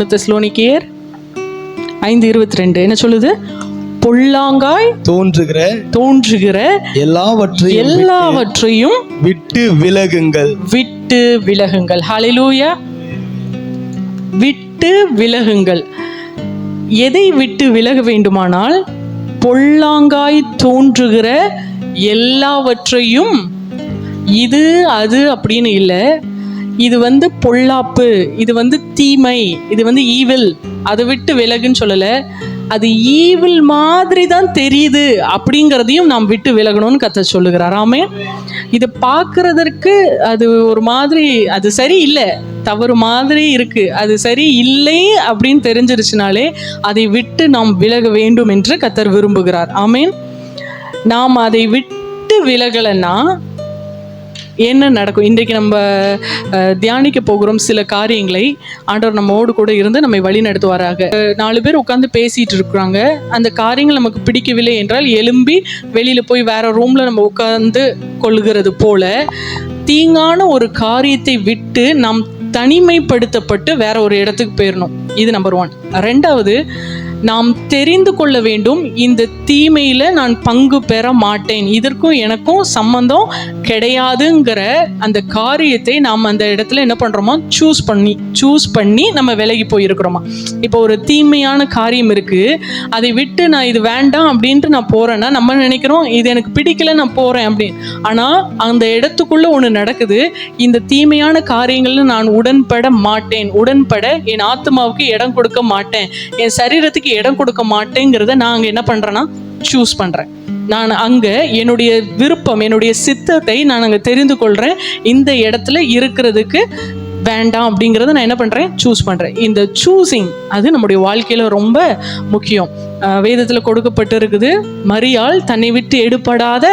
1 தெசலோனிக்கேயர் 5:22 என்ன சொல்லுது? பொல்லாங்காய் தோன்றுகிற எல்லாவற்றையும் விட்டு விலகுங்கள். ஹல்லேலூயா. விட்டு விலகுங்கள். எதை விட்டு விலக வேண்டுமானால், பொல்லாங்காய் தோன்றுகிற எல்லாவற்றையும். இது அது அப்படின்னு இல்லை. இது பொல்லாப்பு, இது தீமை, இது ஈவில். அதை விட்டு விலகுன்னு சொல்லலை. அது ஈவில் மாதிரி தான் தெரியுது அப்படிங்கிறதையும் நாம் விட்டு விலகணும்னு கர்த்தர் சொல்லுகிறார். ஆமென். இதை பார்க்கறதற்கு அது ஒரு மாதிரி, அது சரி இல்லை, தவறு மாதிரி இருக்கு, அது சரி இல்லை அப்படின்னு தெரிஞ்சிருச்சுனாலே அதை விட்டு நாம் விலக வேண்டும் என்று கர்த்தர் விரும்புகிறார். ஆமென். நாம் அதை விட்டு விலகலைன்னா என்ன நடக்கும்? இன்றைக்கு நம்ம தியானிக்க போகிறோம் சில காரியங்களை. ஆண்டவர் நம்மோடு கூட இருந்து நம்மை வழி நடத்துவாராக. 4 பேர் உட்காந்து பேசிட்டு இருக்கிறாங்க. அந்த காரியங்கள் நமக்கு பிடிக்கவில்லை என்றால் எழும்பி வெளியில போய் வேற ரூம்ல நம்ம உட்கார்ந்து கொள்கிறது போல, தீங்கான ஒரு காரியத்தை விட்டு நாம் தனிமைப்படுத்தப்பட்டு வேற ஒரு இடத்துக்கு போயிடணும். இது நம்பர் 1. 2வது, நாம் தெரிந்து கொள்ள வேண்டும், இந்த தீமையில நான் பங்கு பெற மாட்டேன், இதற்கும் எனக்கும் சம்பந்தம் கிடையாதுங்கிற அந்த காரியத்தை நாம் அந்த இடத்துல என்ன பண்றோமா, சூஸ் பண்ணி நம்ம விலகி போயிருக்கிறோமா. இப்போ ஒரு தீமையான காரியம் இருக்கு, அதை விட்டு நான் இது வேண்டாம் அப்படின்ட்டு நான் போறேன்னா நம்ம நினைக்கிறோம் இது எனக்கு பிடிக்கல நான் போறேன் அப்படின்னு. ஆனா அந்த இடத்துக்குள்ள ஒண்ணு நடக்குது. இந்த தீமையான காரியங்கள்ல நான் உடன்பட மாட்டேன், உடன்பட என் ஆத்மாவுக்கு இடம் கொடுக்க மாட்டேன், என் சரீரத்துக்கு இடம் கொடுக்க மாட்டேங்கிறத நான் அங்க என்ன பண்றேன்னா சூஸ் பண்றேன். நான் அங்க என்னுடைய விருப்பம், என்னுடைய சித்தத்தை நான் அங்க தெரிந்து கொள்றேன். இந்த இடத்துல இருக்கிறதுக்கு வேண்டாம் அப்படிங்கிறத நான் என்ன பண்றேன், சூஸ் பண்றேன். இந்த சூசிங் அது நம்முடைய வாழ்க்கையில ரொம்ப முக்கியம். வேதத்துல கொடுக்கப்பட்டு இருக்குது, மரியாள் தன்னை விட்டு எடுபடாத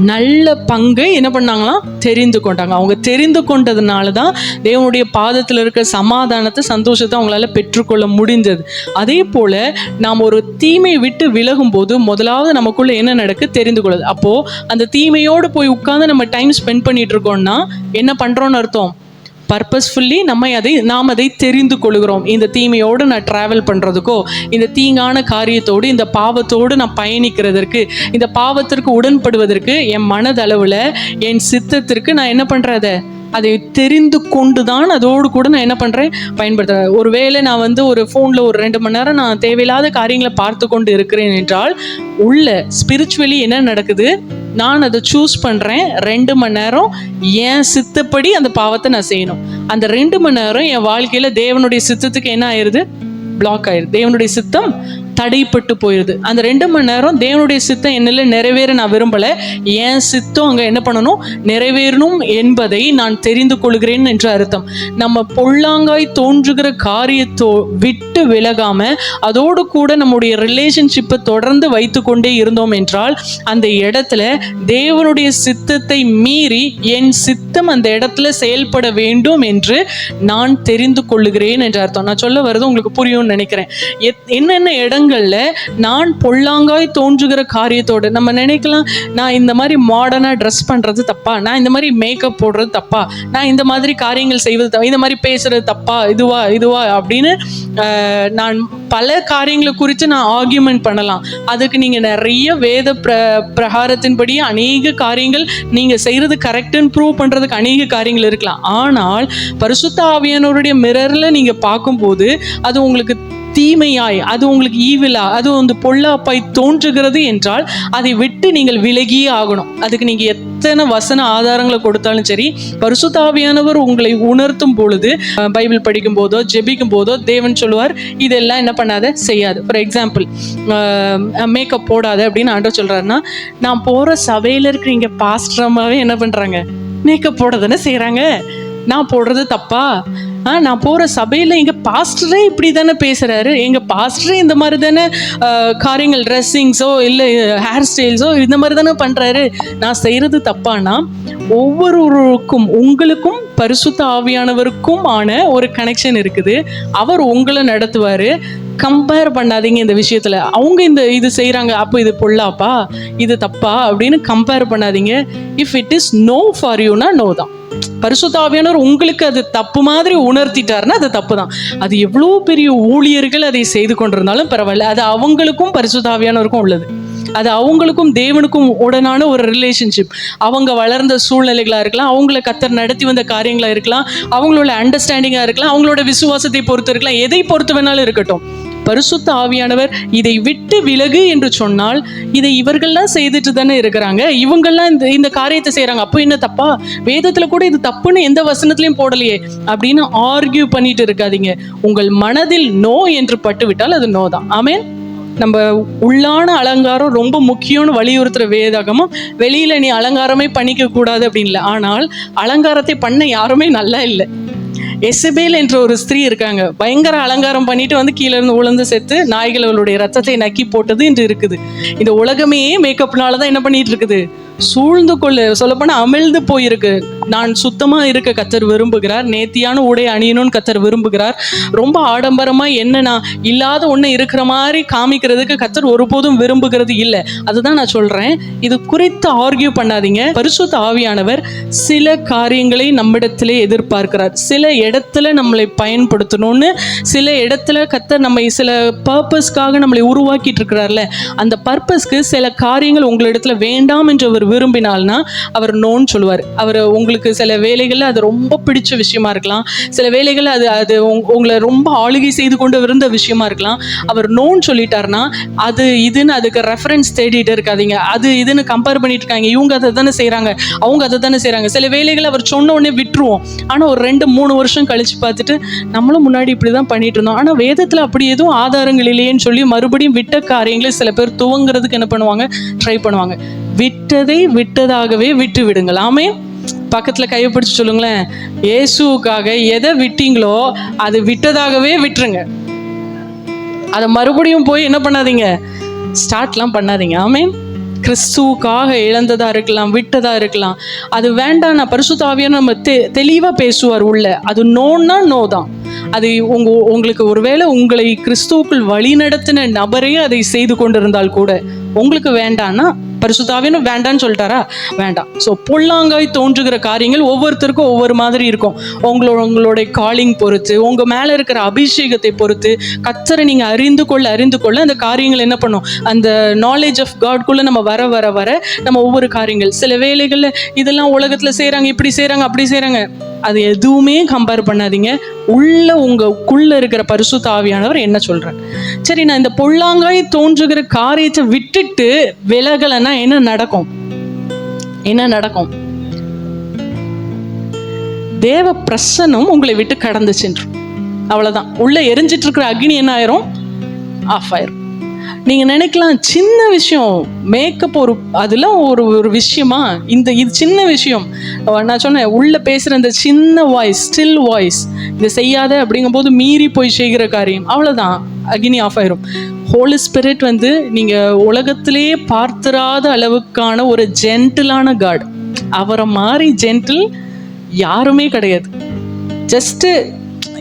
நல்ல பங்கை என்ன பண்ணாங்களாம், தெரிந்து கொண்டாங்க. அவங்க தெரிந்து கொண்டதுனால தான் தேவனுடைய பாதத்தில் இருக்கிற சமாதானத்தை, சந்தோஷத்தை அவங்களால பெற்றுக்கொள்ள முடிந்தது. அதே போல நாம் ஒரு தீமையை விட்டு விலகும் போது முதலாவது நமக்குள்ள என்ன நடக்கு தெரிந்து கொள்ளுது. அப்போ அந்த தீமையோடு போய் உட்கார்ந்து நம்ம டைம் ஸ்பெண்ட் பண்ணிட்டு இருக்கோம்னா என்ன பண்றோம்னு அர்த்தம்? பர்பஸ்ஃபுல்லி நாம் அதை தெரிந்து கொள்கிறோம். இந்த தீமையோடு நான் டிராவல் பண்ணுறதுக்கோ, இந்த தீங்கான காரியத்தோடு, இந்த பாவத்தோடு நான் பயணிக்கிறதற்கு, இந்த பாவத்திற்கு உடன்படுவதற்கு என் மனதளவில், என் சித்தத்திற்கு நான் என்ன பண்ணுறத அதை தெரிந்து கொண்டு தான் அதோடு கூட நான் என்ன பண்ணுறேன், பயன்படுத்துகிறேன். ஒருவேளை நான் ஒரு ஃபோனில் ஒரு 2 மணி நேரம் நான் தேவையில்லாத காரியங்களை பார்த்து கொண்டு இருக்கிறேன் என்றால், உள்ள ஸ்பிரிச்சுவலி என்ன நடக்குது, நான் அதை சூஸ் பண்ணுறேன். 2 மணி நேரம் என் சித்தப்படி அந்த பாவத்தை நான் செய்யணும். அந்த 2 மணி நேரம் என் வாழ்க்கையில் தேவனுடைய சித்தத்துக்கு என்ன ஆயிடுது, பிளாக் ஆயிடுது. தேவனுடைய சித்தம் தடைப்பட்டு போயிடுது. அந்த 2 மணி நேரம் தேவனுடைய சித்தம் என்னில் நிறைவேற நான் விரும்பலை, என் சித்தம் அங்கே என்ன பண்ணணும், நிறைவேறணும் என்பதை நான் தெரிந்து கொள்கிறேன் என்று அர்த்தம். நம்ம பொல்லாங்காய் தோன்றுகிற காரியத்தோ விட்டு விலகாம அதோடு கூட நம்முடைய ரிலேஷன்ஷிப்பை தொடர்ந்து வைத்து கொண்டே இருந்தோம் என்றால், அந்த இடத்துல தேவனுடைய சித்தத்தை மீறி என் சித்தம் அந்த இடத்துல செயல்பட வேண்டும் என்று நான் தெரிந்து கொள்ளுகிறேன் என்று அர்த்தம். நான் சொல்ல வர்றது உங்களுக்கு புரியும்னு நினைக்கிறேன். என்னென்ன இடங்கள்ல நான் பொல்லாங்காய் தோன்றுகிற காரியத்தோடு நம்ம நினைக்கலாம், நான் இந்த மாதிரி மாடர்னா ட்ரெஸ் பண்றது தப்பா, நான் இந்த மாதிரி மேக்கப் போடுறது தப்பா, நான் இந்த மாதிரி காரியங்கள் செய்வது தப்பா, இந்த மாதிரி பேசுறது தப்பா, இதுவா அப்படின்னு நான் பல காரியங்களை குறித்து நான் ஆர்கியூமெண்ட் பண்ணலாம். அதுக்கு நீங்க நிறைய வேத பிரகாரத்தின்படி அநேக காரியங்கள் நீங்க செய்யறது கரெக்டுன்னு ப்ரூவ் பண்றதுக்கு அநேக காரியங்கள் இருக்கலாம். ஆனால் பரிசுத்த ஆவியானவருடைய மிரர்ல நீங்க பார்க்கும்போது அது உங்களுக்கு தீமையாய், அது உங்களுக்கு ஈவிலா, அது பொல்லாப்பாய் தோன்றுகிறது என்றால் அதை விட்டு நீங்கள் விலகியே ஆகணும். அதுக்கு நீங்க எத்தனை வசன ஆதாரங்களை கொடுத்தாலும் சரி, பரிசுத்த ஆவியானவர் உங்களை உணர்த்தும் பொழுது, பைபிள் படிக்கும் போதோ ஜெபிக்கும் போதோ தேவன் சொல்லுவார், இதெல்லாம் என்ன பண்ணாத, செய்யாது. ஃபார் எக்ஸாம்பிள், மேக்கப் போடாத அப்படின்னு ஆண்டவர் சொல்றாருன்னா, நான் போற சபையில இருக்கிற இங்க பாஸ்டரமாவே என்ன பண்றாங்க, மேக்கப் போட தானே செய்யறாங்க. நான் போடுறது தப்பா? நான் போகிற சபையில் எங்கள் பாஸ்டரே இப்படி தானே பேசுகிறாரு, எங்கள் பாஸ்டரே இந்த மாதிரி தானே காரியங்கள், ட்ரெஸ்ஸிங்ஸோ இல்லை ஹேர் ஸ்டைல்ஸோ இந்த மாதிரி தானே பண்ணுறாரு, நான் செய்கிறது தப்பானா? ஒவ்வொருவருக்கும், உங்களுக்கும் பரிசுத்த ஆவியானவருக்கும் ஆன ஒரு கனெக்ஷன் இருக்குது. அவர் உங்களை நடத்துவார். கம்பேர் பண்ணாதீங்க இந்த விஷயத்தில். அவங்க இது செய்கிறாங்க, அப்போ இது பொல்லாப்பா, இது தப்பா அப்படின்னு கம்பேர் பண்ணாதீங்க. If it is no for யூனா நோ தான். பரிசுத்த ஆவியானவர் உங்களுக்கு அது தப்பு மாதிரி உணர்த்திட்டாருன்னா அது தப்பு தான். அது எவ்வளோ பெரிய ஊழியர்கள் அதை செய்து கொண்டிருந்தாலும் பரவாயில்ல, அது அவங்களுக்கும் பரிசுத்த ஆவியானவருக்கும் உள்ளது. அது அவங்களுக்கும் தேவனுக்கும் உடனான ஒரு ரிலேஷன்ஷிப். அவங்க வளர்ந்த சூழ்நிலைகளாக இருக்கலாம், அவங்கள கர்த்தர் நடத்தி வந்த காரியங்களாக இருக்கலாம், அவங்களோட அண்டர்ஸ்டாண்டிங்காக இருக்கலாம், அவங்களோட விசுவாசத்தை பொறுத்து இருக்கலாம், எதை பொறுத்து வேணாலும் இருக்கட்டும். பரிசுத்த ஆவியானவர் இதை விட்டு விலகு என்று சொன்னால் இதை இவர்கள்லாம் செய்துட்டு தானே இருக்கிறாங்க, இவங்கெல்லாம் இந்த காரியத்தை செய்கிறாங்க, அப்போ என்ன தப்பா? வேதத்தில் கூட இது தப்புன்னு எந்த வசனத்திலையும் போடலையே அப்படின்னு ஆர்கியூ பண்ணிட்டு இருக்காதீங்க. உங்கள் மனதில் நோ என்று பட்டு விட்டால் அது நோ தான். ஆமென். நம்ம உள்ளான அலங்காரம் ரொம்ப முக்கியம்னு வலியுறுத்துற வேதாகமும் வெளியில நீ அலங்காரமே பண்ணிக்க கூடாது அப்படின்னு இல்லை. ஆனால் அலங்காரத்தை பண்ண யாருமே நல்லா இல்லை. எசபேல் என்ற ஒரு ஸ்திரீ இருக்காங்க, பயங்கர அலங்காரம் பண்ணிட்டு வந்து கீழே இருந்து உளுந்து செத்து நாய்கள் அவளுடைய ரத்தத்தை நக்கி போட்டது என்று இருக்குது. இந்த உலகமே மேக்கப்னால தான் என்ன பண்ணிட்டு இருக்குது, சூழ்ந்து கொள்ள சொல்லப்போனா அமிழ்ந்து போயிருக்கு. நான் சுத்தமா இருக்க கர்த்தர் விரும்புகிறார், நேர்த்தியான உடை அணியணும்னு கர்த்தர் விரும்புகிறார். ரொம்ப ஆடம்பரமா என்னன்னா இல்லாத ஒண்ணு இருக்கிற மாதிரி காமிக்கிறதுக்கு கர்த்தர் ஒருபோதும் விரும்புகிறது இல்லை. அதுதான் நான் சொல்றேன், இது குறித்து ஆர்கியூ பண்ணாதீங்க. பரிசுத்த ஆவியானவர் சில காரியங்களை நம்மிடத்திலே எதிர்பார்க்கிறார், சில இடத்துல நம்மளை பயன்படுத்தணும்னு, சில இடத்துல கர்த்தர் நம்மை சில பர்பஸ்க்காக நம்மளை உருவாக்கிட்டு இருக்கிறார்ல, அந்த பர்பஸ்க்கு சில காரியங்கள் உங்களிடத்துல வேண்டாம் என்று அவர் விரும்பினால்னா அவர் நோன்னு சொல்லுவார். அவர் உங்களுக்கு சில வேலைகளில் அது ரொம்ப பிடிச்ச விஷயமா இருக்கலாம், சில வேலைகளில் அது உங்களை ரொம்ப ஆளுகை செய்து கொண்டு இருந்த விஷயமா இருக்கலாம். அவர் நோன்னு சொல்லிட்டாருன்னா அது இதுன்னு அதுக்கு ரெஃபரன்ஸ் தேடிட்டு இருக்காதீங்க, அது இதுன்னு கம்பேர் பண்ணிட்டு இருக்காங்க, இவங்க அதை தானே செய்கிறாங்க, அவங்க அதை தானே செய்கிறாங்க. சில வேலைகளை அவர் சொன்ன உடனே விட்டுருவோம், ஆனால் ஒரு 2-3 வருஷம் கழிச்சு பார்த்துட்டு நம்மளும் முன்னாடி இப்படி தான் பண்ணிட்டு இருந்தோம், ஆனால் வேதத்தில் அப்படி எதுவும் ஆதாரங்கள் இல்லையேன்னு சொல்லி மறுபடியும் விட்ட காரியங்களை சில பேர் துவங்குறதுக்கு என்ன பண்ணுவாங்க, ட்ரை பண்ணுவாங்க. விட்டதை விட்டதாகவே விட்டு விடுங்கள். ஆமென். பக்கத்துல கையை பிடிச்சு சொல்லுங்களேன், இயேசுவுக்காக எதை விட்டீங்களோ அது விட்டதாகவே விட்டுருங்க. அதை மறுபடியும் போய் என்ன பண்ணாதீங்க, ஸ்டார்ட்லாம் பண்ணாதீங்க. ஆமென். கிறிஸ்துவுக்காக இழந்ததா இருக்கலாம், விட்டதா இருக்கலாம், அது வேண்டாம். நான் பரிசுத்த ஆவியான நம்ம தெளிவாக பேசுவார் உள்ள, அது நோன்னா நோ தான். அது உங்களுக்கு ஒருவேளை உங்களை கிறிஸ்துவுக்குள் வழி நடத்தின நபரே அதை செய்து கொண்டிருந்தால் கூட உங்களுக்கு வேண்டான்னா பரிசுத்த ஆவியானவர் வேண்டான்னு சொல்லிட்டாரா, வேண்டாம். ஸோ பொல்லாங்காய் தோன்றுகிற காரியங்கள் ஒவ்வொருத்தருக்கும் ஒவ்வொரு மாதிரி இருக்கும். உங்களுடைய காலிங் பொறுத்து, உங்கள் மேலே இருக்கிற அபிஷேகத்தை பொறுத்து கர்த்தரை நீங்கள் அறிந்து கொள்ள அந்த காரியங்கள் என்ன பண்ணும், அந்த நாலேஜ் ஆஃப் காட்குள்ளே நம்ம வர வர வர நம்ம ஒவ்வொரு காரியங்கள், சில வேலைகளில் இதெல்லாம் உலகத்தில் செய்கிறாங்க, இப்படி செய்கிறாங்க, அப்படி செய்கிறாங்க, அது எதுவுமே கம்பேர் பண்ணாதீங்க. உங்களுக்குள்ள இருக்கிற பரிசுத்த ஆவியானவர் என்ன சொல்றார். சரி, நான் இந்த பொல்லாங்காய் தோன்றுகிற காரியத்தை விட்டுட்டு விலகலைன்னா என்ன நடக்கும்? தேவ பிரசன்னம் உங்களை விட்டு கடந்து சென்று, அவ்வளவுதான். உள்ள எரிஞ்சிட்டு இருக்கிற அக்னி என்ன ஆயிரும், ஆஃப் ஆயிரும். நீங்க நினைக்கலாம் சின்ன விஷயம் மேக்கப், அதெல்லாம் ஒரு விஷயமா, இது சின்ன விஷயம். நான் சொன்னேன், உள்ள பேசுற இந்த சின்ன வாய்ஸ், ஸ்டில் வாய்ஸ், இதை செய்யாத அப்படிங்கும் போது மீறி போய் செய்கிற காரியம், அவ்வளவுதான், அக்னி ஆஃப் ஆயிரும். ஹோலி ஸ்பிரிட் நீங்க உலகத்திலேயே பார்த்திராத அளவுக்கான ஒரு ஜென்டிலான காட். அவரை மாதிரி ஜென்டில் யாருமே கிடையாது. ஜஸ்ட்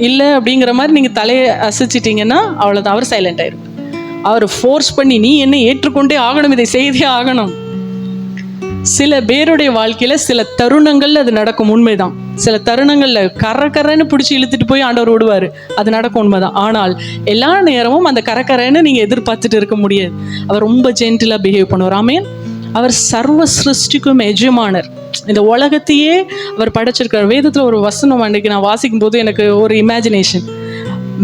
இல்லை அப்படிங்கிற மாதிரி நீங்க தலையை அசைச்சிட்டீங்கன்னா அவ்வளவுதான், அவர் சைலண்ட் ஆயிரும். அவர் ஃபோர்ஸ் பண்ணி நீ என்னை ஏற்றுக்கொண்டே ஆகணும், இதை செய்தே ஆகணும். சில பேருடைய வாழ்க்கையில சில தருணங்கள் அது நடக்கும், உண்மைதான். சில தருணங்கள்ல கரன்னு பிடிச்சி இழுத்துட்டு போய் ஆண்டவர் விடுவாரு, அது நடக்கும், உண்மைதான். ஆனால் எல்லா நேரமும் அந்த கரன்னு நீங்க எதிர்பார்த்துட்டு இருக்க முடியாது. அவர் ரொம்ப ஜென்டிலா பிஹேவ் பண்ணுவார். ஆமென். அவர் சர்வ சிருஷ்டிக்கும் எஜமானர். இந்த உலகத்தையே அவர் படைச்சிருக்கார். வேதத்துல ஒரு வசனம் அன்றைக்கு நான் வாசிக்கும் போது எனக்கு ஒரு இமேஜினேஷன்,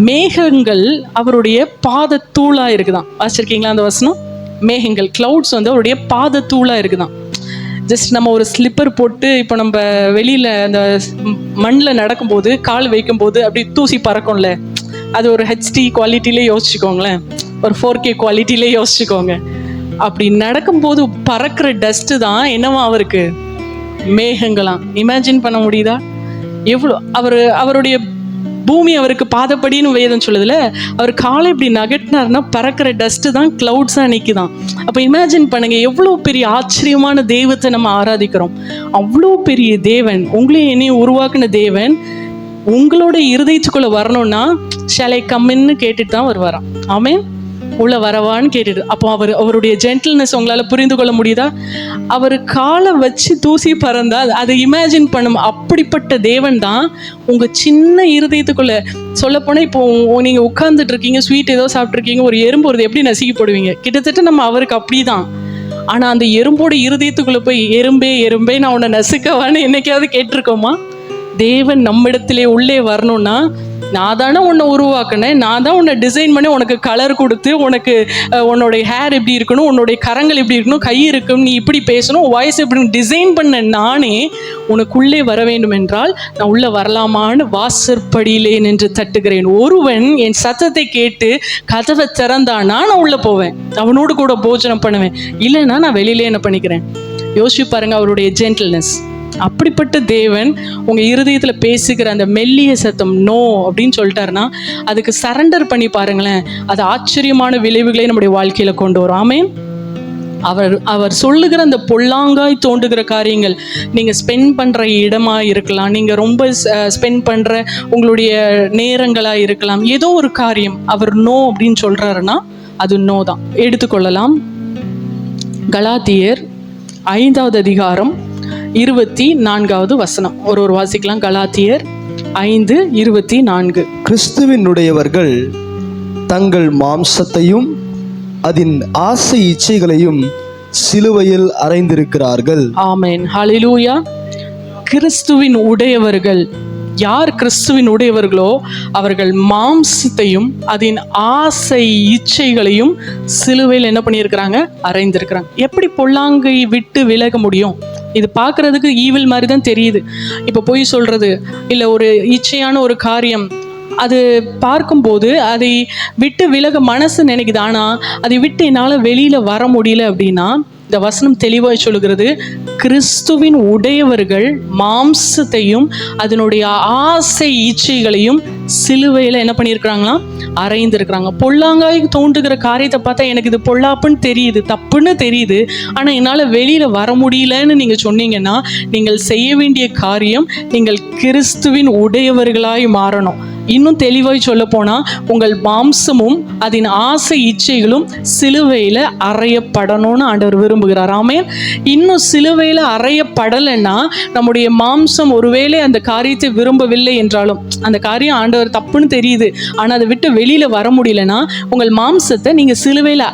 மேகங்கள் அவருடைய பாதத்தூளா இருக்குதான். வாசிச்சிருக்கீங்களா அந்த வசனம்? மேகங்கள், கிளவுட்ஸ் அவருடைய பாதத்தூளா இருக்குதான். ஜஸ்ட் நம்ம ஒரு ஸ்லிப்பர் போட்டு இப்போ நம்ம வெளியில அந்த மண்ணில் நடக்கும்போது கால் வைக்கும்போது அப்படி தூசி பறக்கும்ல, அது ஒரு HD குவாலிட்டிலே யோசிச்சுக்கோங்களேன், ஒரு 4K குவாலிட்டிலே யோசிச்சுக்கோங்க. அப்படி நடக்கும்போது பறக்கிற டஸ்ட்டு தான் என்னவா அவருக்கு, மேகங்களாம். இமேஜின் பண்ண முடியுதா? எவ்வளோ அவருடைய பூமி அவருக்கு பாதப்படின்னு வேதம் சொல்லுதுல, அவர் காலை இப்படி நகட்டினார்னா பறக்கிற டஸ்ட்டு தான் கிளவுட்ஸாக நிற்குதான். அப்போ இமேஜின் பண்ணுங்க, எவ்வளோ பெரிய ஆச்சரியமான தெய்வத்தை நம்ம ஆராதிக்கிறோம். அவ்வளோ பெரிய தேவன், உங்களையும் என்னையும் உருவாக்குன தேவன் உங்களோட இருதயத்துக்குள்ளே வரணும்னா ஷால் ஐ கம்மின்னு கேட்டுட்டு தான் வருவாராம். ஆமென். உள்ள வரவான்னு கேட்டுட்டு, அப்போ அவருடைய ஜென்டில்னஸ் உங்களால் புரிந்து கொள்ள முடியுதா? அவர் காலை வச்சு தூசி பறந்தா அதை இமேஜின் பண்ணும். அப்படிப்பட்ட தேவன் தான் உங்கள் சின்ன இருதயத்துக்குள்ள. சொல்லப்போனால் இப்போ நீங்கள் உட்கார்ந்துட்டு இருக்கீங்க, ஸ்வீட் ஏதோ சாப்பிட்ருக்கீங்க, ஒரு எறும்பு வருது, எப்படி நசுக்கிப்படுவீங்க? கிட்டத்தட்ட நம்ம அவருக்கு அப்படி தான். ஆனால் அந்த எறும்போட இருதயத்துக்குள்ளே போய் எறும்பே எறும்பே நான் உன்னை நசுக்கவான்னு என்னைக்காவது கேட்டிருக்கோமா? தேவன் நம்மிடத்திலே உள்ளே வரணும்னா, நான் தானே உன்னை உருவாக்கினேன், நான் தான் உன்னை டிசைன் பண்ணி உனக்கு கலர் கொடுத்து, உனக்கு உன்னுடைய ஹேர் எப்படி இருக்கணும், உன்னுடைய கரங்கள் எப்படி இருக்கணும், கை இருக்கும், நீ இப்படி பேசணும், வாய்ஸ் எப்படி டிசைன் பண்ண நானே உனக்குள்ளே வர வேண்டும் என்றால் நான் உள்ளே வரலாமான்னு வாசற்படியிலே நின்று தட்டுகிறேன். ஒருவன் என் சத்தத்தை கேட்டு கதவை திறந்தானா நான் உள்ளே போவேன், அவனோடு கூட போஜனம் பண்ணுவேன். இல்லைன்னா நான் வெளியிலே என்ன பண்ணிக்கிறேன்? யோசிச்சு பாருங்க அவருடைய ஜென்டில்னஸ். அப்படிப்பட்ட தேவன் உங்கள் இருதயத்தில் பேசுகிற அந்த மெல்லிய சத்தம் நோ அப்படின்னு சொல்லிட்டாருன்னா அதுக்கு சரண்டர் பண்ணி பாருங்களேன், அது ஆச்சரியமான விளைவுகளை நம்முடைய வாழ்க்கையில் கொண்டு வரும். ஆமென். அவர் சொல்லுகிற அந்த பொல்லாங்காய் தோன்றுகிற காரியங்கள், நீங்கள் ஸ்பெண்ட் பண்ணுற இடமாக இருக்கலாம், நீங்கள் ரொம்ப ஸ்பெண்ட் பண்ணுற உங்களுடைய நேரங்களாக இருக்கலாம், ஏதோ ஒரு காரியம் அவர் நோ அப்படின்னு சொல்கிறாருன்னா அது நோ தான். எடுத்துக்கொள்ளலாம். கலாத்தியர் 5வது அதிகாரம் 24வது வசனம். ஒரு வாசிக்கலாம். கலாத்தியர் 5:24. கிறிஸ்துவினுடையவர்கள் தங்கள் மாம்சத்தையும் அதன் ஆசை இச்சைகளையும் சிலுவையில் அறைந்திருக்கிறார்கள். ஆமென், ஹல்லேலூயா. கிறிஸ்துவின் உடையவர்கள் யார்? கிறிஸ்துவின் உடையவர்களோ அவர்கள் மாம்சத்தையும் அதன் ஆசை இச்சைகளையும் சிலுவையில் என்ன பண்ணியிருக்கிறாங்க? அறைந்திருக்கிறாங்க. எப்படி பொல்லாங்கை விட்டு விலக முடியும்? இது பார்க்குறதுக்கு ஈவில் மாதிரி தான் தெரியுது. இப்போ பொய் சொல்கிறது இல்லை ஒரு இச்சையான ஒரு காரியம், அது பார்க்கும்போது அதை விட்டு விலக மனசு நினைக்குது. ஆனால் அதை விட்டு என்னால் வெளியில் வர முடியல அப்படின்னா இந்த வசனம் தெளிவாக சொல்லுகிறது, கிறிஸ்துவின் உடையவர்கள் மாம்சத்தையும் அதனுடைய ஆசை இச்சைகளையும் சிலுவையில் என்ன பண்ணியிருக்கிறாங்களாம்? அறைந்திருக்கிறாங்க. பொல்லாங்காய் தோன்றுகிற காரியத்தை பார்த்தா எனக்கு இது பொல்லாப்புன்னு தெரியுது, தப்புன்னு தெரியுது, ஆனால் என்னால் வெளியில் வர முடியலன்னு நீங்கள் சொன்னீங்கன்னா நீங்கள் செய்ய வேண்டிய காரியம், நீங்கள் கிறிஸ்துவின் உடையவர்களாய் மாறணும். இன்னும் தெளிவாய் சொல்ல போனால் உங்கள் மாம்சமும் அதன் ஆசை இச்சைகளும் சிலுவையில் அறையப்படணும்னு ஆண்டவர் விரும்புகிறார். ஆமென். இன்னும் சிலுவையில் அறையப்படலைன்னா நம்முடைய மாம்சம் ஒருவேளை அந்த காரியத்தை விரும்பவில்லை என்றாலும், அந்த காரியம் ஆண்டவர் தப்புன்னு தெரியுது ஆனால் அதை விட்டு வெளியில் வர முடியலன்னா உங்கள் மாம்சத்தை நீங்கள் சிலுவையில்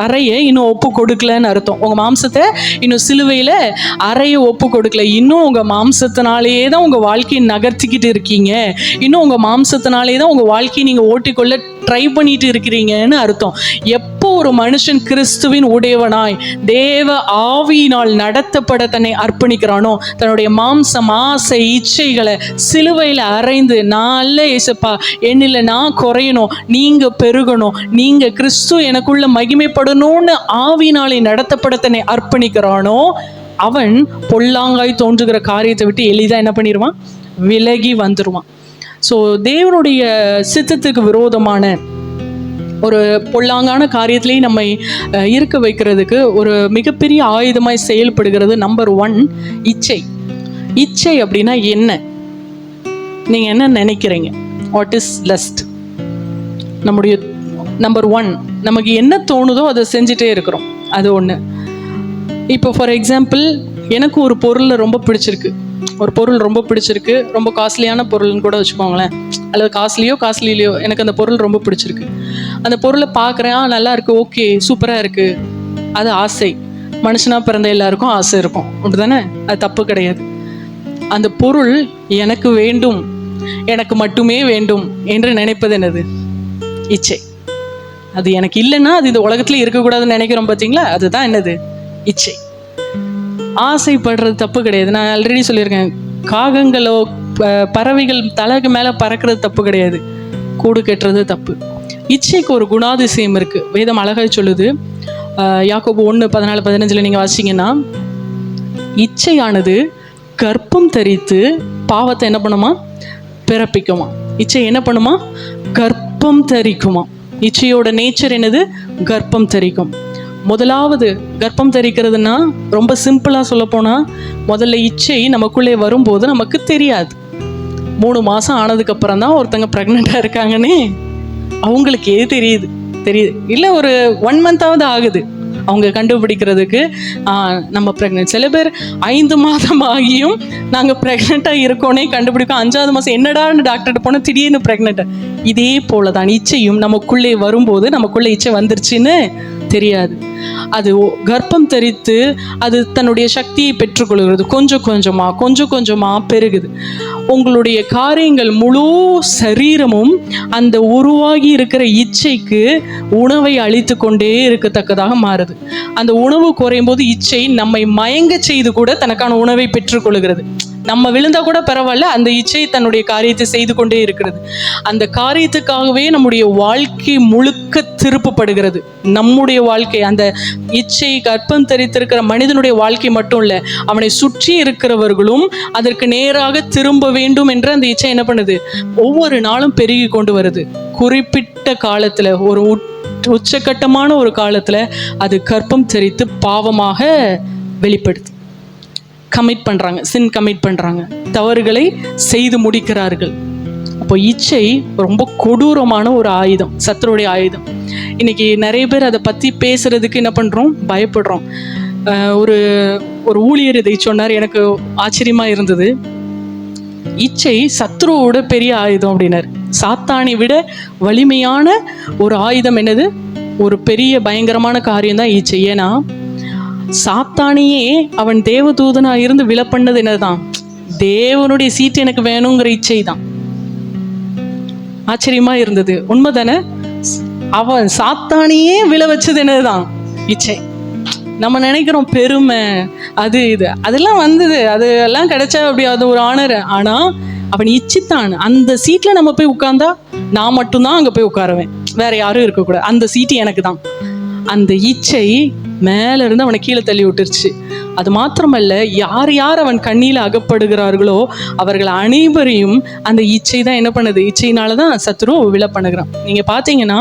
அறைய இன்னும் ஒப்பு கொடுக்கலன்னு அர்த்தம். உங்கள் மாம்சத்தை இன்னும் சிலுவையில் அறைய ஒப்பு கொடுக்கல. இன்னும் உங்கள் மாம்சத்தினாலேயே தான் உங்கள் வாழ்க்கையை நகர்த்திக்கிட்டு இருக்கீங்க, இன்னும் உங்கள் மாம்சத்தினாலே தான் உங்கள் வாழ்க்கையை நீங்கள் ஓட்டிக்கொள்ள ட்ரை பண்ணிட்டு இருக்கிறீங்கன்னு அர்த்தம். எப்போ ஒரு மனுஷன் கிறிஸ்துவின் உடையவனாய் தேவ ஆவியினால் நடத்தப்பட தன்னை அர்ப்பணிக்கிறானோ, தன்னுடைய மாம்சம் ஆசை இச்சைகளை சிலுவையில் அறைந்து, நான் அல்ல ஏசப்பா, என்னில் நான் குறையணும், நீங்க பெருகணும், நீங்க கிறிஸ்து எனக்குள்ள மகிமைப்படணும்னு ஆவியினாலே நடத்தப்பட தன்னை அர்ப்பணிக்கிறானோ அவன் பொல்லாங்காய் தோன்றுகிற காரியத்தை விட்டு எளிதாக என்ன பண்ணிடுவான்? விலகி வந்துடுவான். ஸோ தேவனுடைய சித்தத்துக்கு விரோதமான ஒரு பொல்லாங்கான காரியத்திலேயே நம்மை இருக்க வைக்கிறதுக்கு ஒரு மிகப்பெரிய ஆயுதமாய் செயல்படுகிறது நம்பர் 1 இச்சை. இச்சை அப்படின்னா என்ன? நீங்கள் என்ன நினைக்கிறீங்க? What is lost? நம்முடைய நம்பர் 1, நமக்கு என்ன தோணுதோ அதை செஞ்சுட்டே இருக்கிறோம். அது ஒன்று. இப்போ ஃபார் எக்ஸாம்பிள், எனக்கு ஒரு பொருள் ரொம்ப பிடிச்சிருக்கு, ரொம்ப காஸ்ட்லியான பொருள்னு கூட வச்சுக்கோங்களேன், அல்லது காஸ்ட்லியோ எனக்கு அந்த பொருள் ரொம்ப பிடிச்சிருக்கு. அந்த பொருளை பார்க்குறேன், நல்லா இருக்குது, ஓகே சூப்பராக இருக்குது. அது ஆசை. மனுஷனாக பிறந்த எல்லாருக்கும் ஆசை இருக்கும், அப்படி தானே? அது தப்பு கிடையாது. அந்த பொருள் எனக்கு வேண்டும், எனக்கு மட்டுமே வேண்டும் என்று நினைப்பது என்னது? இச்சை. அது எனக்கு இல்லைன்னா அது இந்த உலகத்துல இருக்கக்கூடாதுன்னு நினைக்கிறோம் பார்த்தீங்களா? அதுதான் என்னது? இச்சை. ஆசைப்படுறது தப்பு கிடையாது. நான் ஆல்ரெடி சொல்லியிருக்கேன், காகங்களோ பறவைகள் தலைக்கு மேலே பறக்கிறது தப்பு கிடையாது, கூடு கட்டுறது தப்பு. இச்சைக்கு ஒரு குணாதிசயம் இருக்குது. வேதம் அழகாக சொல்லுது. யாக்கோபு 1:14-15 நீங்கள் வாசிங்கன்னா, இச்சையானது கர்ப்பம் தரித்து பாவத்தை என்ன பண்ணுமா? பிறப்பிக்குமா. இச்சை என்ன பண்ணுமா? கர்ப்பம் தரிக்குமா. இச்சையோட நேச்சர் என்னது? கர்ப்பம் தரிக்கும். முதலாவது கர்ப்பம் தரிக்கிறதுனா ரொம்ப சிம்பிளாக சொல்ல போனால், முதல்ல இச்சை நமக்குள்ளே வரும்போது நமக்கு தெரியாது. 3 மாதம் ஆனதுக்கப்புறம் தான் ஒருத்தங்க ப்ரெக்னெண்ட்டாக இருக்காங்கன்னு அவங்களுக்கே தெரியுது. தெரியுது, இல்லை ஒரு 1 month ஆகுது அவங்க கண்டுபிடிக்கிறதுக்கு நம்ம ப்ரெக்னென்ட். சில பேர் 5 மாதம் ஆகியும் நாங்கள் ப்ரெக்னெண்ட்டாக இருக்கோன்னே கண்டுபிடிக்கும். 5ஆவது மாதம் என்னடான்னு டாக்டர்கிட்ட போனால் திடீர்னு ப்ரெக்னெண்ட்டு. இதே போல தான் இச்சையும் நமக்குள்ளே வரும்போது நமக்குள்ளே இச்சை வந்துருச்சுன்னு தெரியாது. அது கர்ப்பம் தரித்து அது தன்னுடைய சக்தியை பெற்றுக்கொள்கிறது. கொஞ்சம் கொஞ்சமாக பெருகுது. உங்களுடைய காரியங்கள் முழு சரீரமும் அந்த உருவாகி இருக்கிற இச்சைக்கு உணவை அளித்து கொண்டே இருக்கத்தக்கதாக மாறுது. அந்த உணவு குறையும் போது இச்சை நம்மை மயங்க செய்து கூட தனக்கான உணவை பெற்றுக்கொள்கிறது. நம்ம விழுந்தா கூட பரவாயில்ல, அந்த இச்சை தன்னுடைய காரியத்தை செய்து கொண்டே இருக்கிறது. அந்த காரியத்துக்காகவே நம்முடைய வாழ்க்கை முழுக்க திருப்பப்படுகிறது. நம்முடைய வாழ்க்கை, அந்த இச்சை கர்ப்பம் தரித்திருக்கிற மனிதனுடைய வாழ்க்கை மட்டும் இல்லை, அவனை சுற்றி இருக்கிறவர்களும் அதற்கு நேராக திரும்ப வேண்டும் என்று அந்த இச்சை என்ன பண்ணுது, ஒவ்வொரு நாளும் பெருகி கொண்டு வருது. குறிப்பிட்ட காலத்தில், ஒரு உச்சகட்டமான ஒரு காலத்தில் அது கர்ப்பம் தரித்து பாவமாக வெளிப்படுது. சின் கமிட் பண்ணுறாங்க, தவறுகளை செய்து முடிக்கிறார்கள். அப்போ இச்சை ரொம்ப கொடூரமான ஒரு ஆயுதம், சத்துருடைய ஆயுதம். இன்னைக்கு நிறைய பேர் அதை பற்றி பேசுறதுக்கு என்ன பண்ணுறோம், பயப்படுறோம். ஒரு ஊழியர் இதை சொன்னார், எனக்கு ஆச்சரியமாக இருந்தது. இச்சை சத்ருவோட பெரிய ஆயுதம் அப்படின்னாரு. சாத்தானை விட வலிமையான ஒரு ஆயுதம் என்னது, ஒரு பெரிய பயங்கரமான காரியம் தான் இச்சை. ஏன்னா சாத்தானியே அவன் தேவதூதனா இருந்து விழ பண்ணது என்னதான், தேவனுடைய சீட்டு எனக்கு வேணுங்கிற இச்சை தான். ஆச்சரியமா இருந்தது, உண்மைதானே? அவன் சாத்தானியே விழ வச்சது என்னதுதான், இச்சை. நம்ம நினைக்கிறோம் பெருமை அது இது அதெல்லாம் வந்தது, அது எல்லாம் கிடைச்சா அப்படி அது ஒரு ஆனர். ஆனா அவன் இச்சித்தான். அந்த சீட்ல நம்ம போய் உட்கார்ந்தா நான் மட்டும்தான் அங்க போய் உட்காருவேன், வேற யாரும் இருக்கக்கூடாது, அந்த சீட்டு எனக்கு தான். அந்த இச்சை மேல இருந்து அவனை கீழே தள்ளி விட்டுருச்சு. அது மாத்திரமல்ல, யார் யார் அவன் கண்ணியில் அகப்படுகிறார்களோ அவர்கள் அனைவரையும் அந்த இச்சை தான் என்ன பண்ணுது, இச்சையினால தான் சத்ரு விழ பண்ணுகிறான். நீங்க பார்த்தீங்கன்னா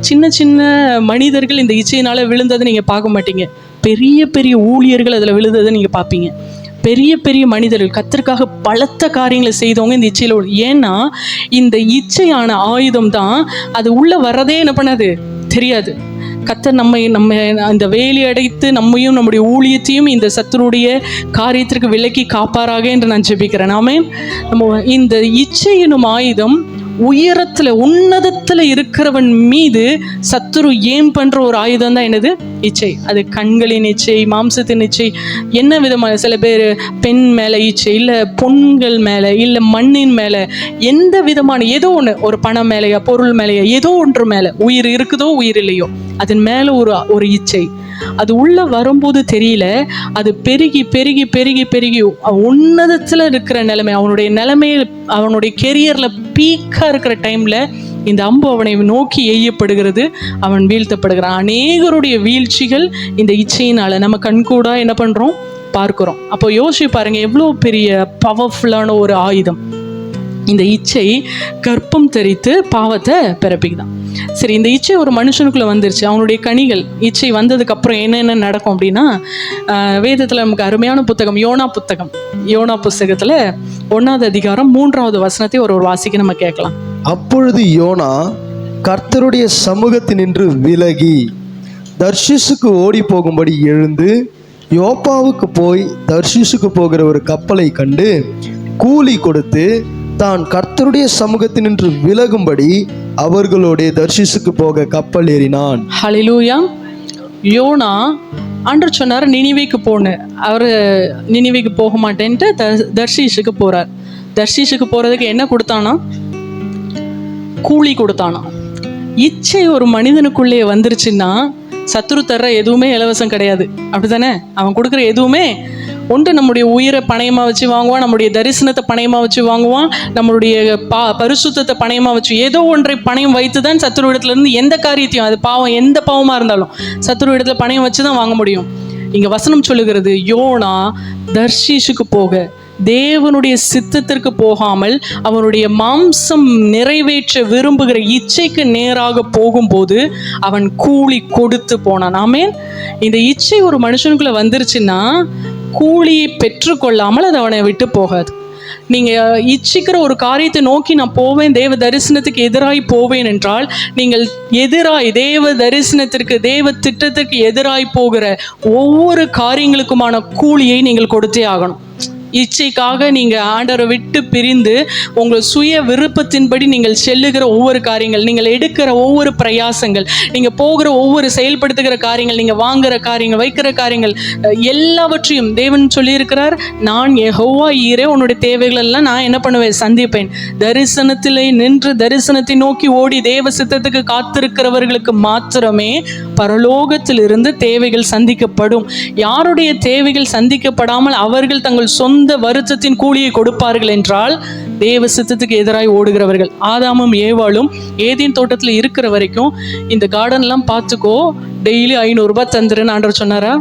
சின்ன சின்ன மனிதர்கள் இந்த இச்சையினால விழுந்ததை நீங்க பார்க்க மாட்டீங்க. பெரிய பெரிய ஊழியர்கள் அதில் விழுந்ததை நீங்க பார்ப்பீங்க. பெரிய பெரிய மனிதர்கள் கர்த்தருக்காக பலத்த காரியங்களை செய்தவங்க இந்த இச்சையில். ஏன்னா இந்த இச்சையான ஆயுதம் தான் அது உள்ள வர்றதே என்ன பண்ணாது தெரியாது. கர்த்தர் நம்ம அந்த வேலி அடைத்து நம்மையும் நம்முடைய ஊழியத்தையும் இந்த சத்துருடைய காரியத்திற்கு விலக்கி காப்பாராக என்று நான் ஜெபிக்கிறேன். ஆமென். நம்ம இந்த இச்சை எனும் ஆயுதம் உயரத்துல உன்னதத்துல இருக்கிறவன் மீது சத்துரு ஏம் பண்ற ஒரு ஆயுதம் தான் என்னது, இச்சை. அது கண்களின் இச்சை, மாம்சத்தின் இச்சை, என்ன விதமான, சில பேர் பெண் மேல இச்சை, இல்ல பொண்கள் மேல, இல்ல மண்ணின் மேல, எந்த விதமான ஏதோ ஒண்ணு, ஒரு பணம் மேலையா, பொருள் மேலையா, ஏதோ ஒன்று மேல, உயிர் இருக்குதோ உயிர் இல்லையோ அதன் மேல ஒரு இச்சை. அது உள்ள வரும்போது தெரியல, அது பெருகி பெருகி பெருகி பெருகி உன்னதத்துல இருக்கிற நிலைமை, அவனுடைய நிலைமையில், அவனுடைய கெரியர்ல பீக்கா இருக்கிற டைம்ல இந்த அம்பு அவனை நோக்கி எய்யப்படுகிறது, அவன் வீழ்த்தப்படுகிறான். அநேகருடைய வீழ்ச்சிகள் இந்த இச்சையினால நம்ம கண்கூடா என்ன பண்றோம், பார்க்கிறோம். அப்போ யோசிச்சு பாருங்க, எவ்வளோ பெரிய பவர்ஃபுல்லான ஒரு ஆயுதம் இந்த இச்சை. கர்ப்பம் தரித்து பாவத்தை பிறப்பிக்குதான். சரி, இந்த இச்சை ஒரு மனுஷனுக்குள்ள வந்துருச்சு, அவனுடைய கனிகள். இச்சை வந்ததுக்கு அப்புறம் என்னென்ன நடக்கும் அப்படின்னா, வேதத்துல நமக்கு அருமையான புத்தகம் யோனா புஸ்தகத்துல 1வது அதிகாரம் 3வது வசனத்தை ஒரு வாசிக்க நம்ம கேட்கலாம். அப்பொழுது யோனா கர்த்தருடைய சமூகத்தினின்று விலகி தர்ஷீசுக்கு ஓடி போகும்படி எழுந்து யோப்பாவுக்கு போய் தர்ஷீசுக்கு போகிற ஒரு கப்பலை கண்டு கூலி கொடுத்து தான் கர்த்தருடைய சமூகத்தினின்று விலகும்படி அவர்களுடைய தர்ஷீசுக்கு போக கப்பல் ஏறினான். ஹல்லேலூயா. யோனா ஆண்டவர் சொன்னார் நினிவேக்கு போன்னு. அவர் நினிவேக்கு போக மாட்டேன்ட்டு தர்ஷீஷுக்கு போறார். தர்ஷீஷுக்கு போறதுக்கு என்ன கொடுத்தானா, கூலி கொடுத்தானா. இச்சை ஒரு மனிதனுக்குள்ளே வந்துருச்சுன்னா சத்துரு தர்ற எதுவுமே இலவசம் கிடையாது, அப்படித்தானே? அவன் கொடுக்குற எதுவுமே ஒன்று நம்முடைய உயிரை பணயமாக வச்சு வாங்குவான், நம்முடைய தரிசனத்தை பணயமாக வச்சு வாங்குவான், நம்மளுடைய பரிசுத்தத்தை பணயமாக வச்சு, ஏதோ ஒன்றை பணயம் வைத்து தான் சத்துரு இடத்துலேருந்து எந்த காரியத்தையும், அது பாவம் எந்த பாவமாக இருந்தாலும் சத்துரு இடத்துல பணயம் வச்சு தான் வாங்க முடியும். இங்கே வசனம் சொல்லுகிறது, யோனா தர்ஷீஷுக்கு போக, தேவனுடைய சித்தத்திற்கு போகாமல் அவனுடைய மாம்சம் நிறைவேற்ற விரும்புகிற இச்சைக்கு நேராக போகும்போது அவன் கூலி கொடுத்து போனான். ஆமென். இந்த இச்சை ஒரு மனுஷனுக்குள்ள வந்துருச்சுன்னா கூலியை பெற்றுக்கொள்ளாமல் அது அவனை விட்டு போகாது. நீங்கள் இச்சிக்கிற ஒரு காரியத்தை நோக்கி நான் போவேன், தேவ தரிசனத்துக்கு எதிராய் போவேன் என்றால், நீங்கள் எதிராய் தேவ தரிசனத்திற்கு, தேவ திட்டத்திற்கு எதிராய் போகிற ஒவ்வொரு காரியங்களுக்குமான கூலியை நீங்கள் கொடுத்தே ஆகணும். இச்சைக்காக நீங்கள் ஆண்டவரை விட்டு பிரிந்து உங்கள் சுய விருப்பத்தின்படி நீங்கள் செல்லுகிற ஒவ்வொரு காரியங்கள், நீங்கள் எடுக்கிற ஒவ்வொரு பிரயாசங்கள், நீங்கள் போகிற ஒவ்வொரு செயல்படுத்துகிற காரியங்கள், நீங்கள் வாங்குகிற காரியங்கள், வைக்கிற காரியங்கள் எல்லாவற்றையும் தேவன் சொல்லியிருக்கிறார், நான் யெகோவா ஈரே, உன்னுடைய தேவைகள் எல்லாம் நான் என்ன பண்ணுவேன், சந்திப்பேன். தரிசனத்திலே நின்று தரிசனத்தை நோக்கி ஓடி தேவ சித்தத்துக்கு காத்திருக்கிறவர்களுக்கு மாத்திரமே பரலோகத்திலிருந்து தேவைகள் சந்திக்கப்படும். யாருடைய தேவைகள் சந்திக்கப்படாமல் அவர்கள் தங்கள் சொந்த வருத்தத்தின் கூலியை கொடுப்பார்கள் என்றால் தேவ சித்தத்துக்கு எதிராய் ஓடுகிறவர்கள். ஆதாமும் ஏவாளும் ஏதேன் தோட்டத்தில் இருக்கிற வரைக்கும் இந்த கார்டன்லாம் பார்த்துக்கோ, டெய்லி 500 ரூபாய் தந்துருன்னு ஆண்டவர் சொன்னாரா?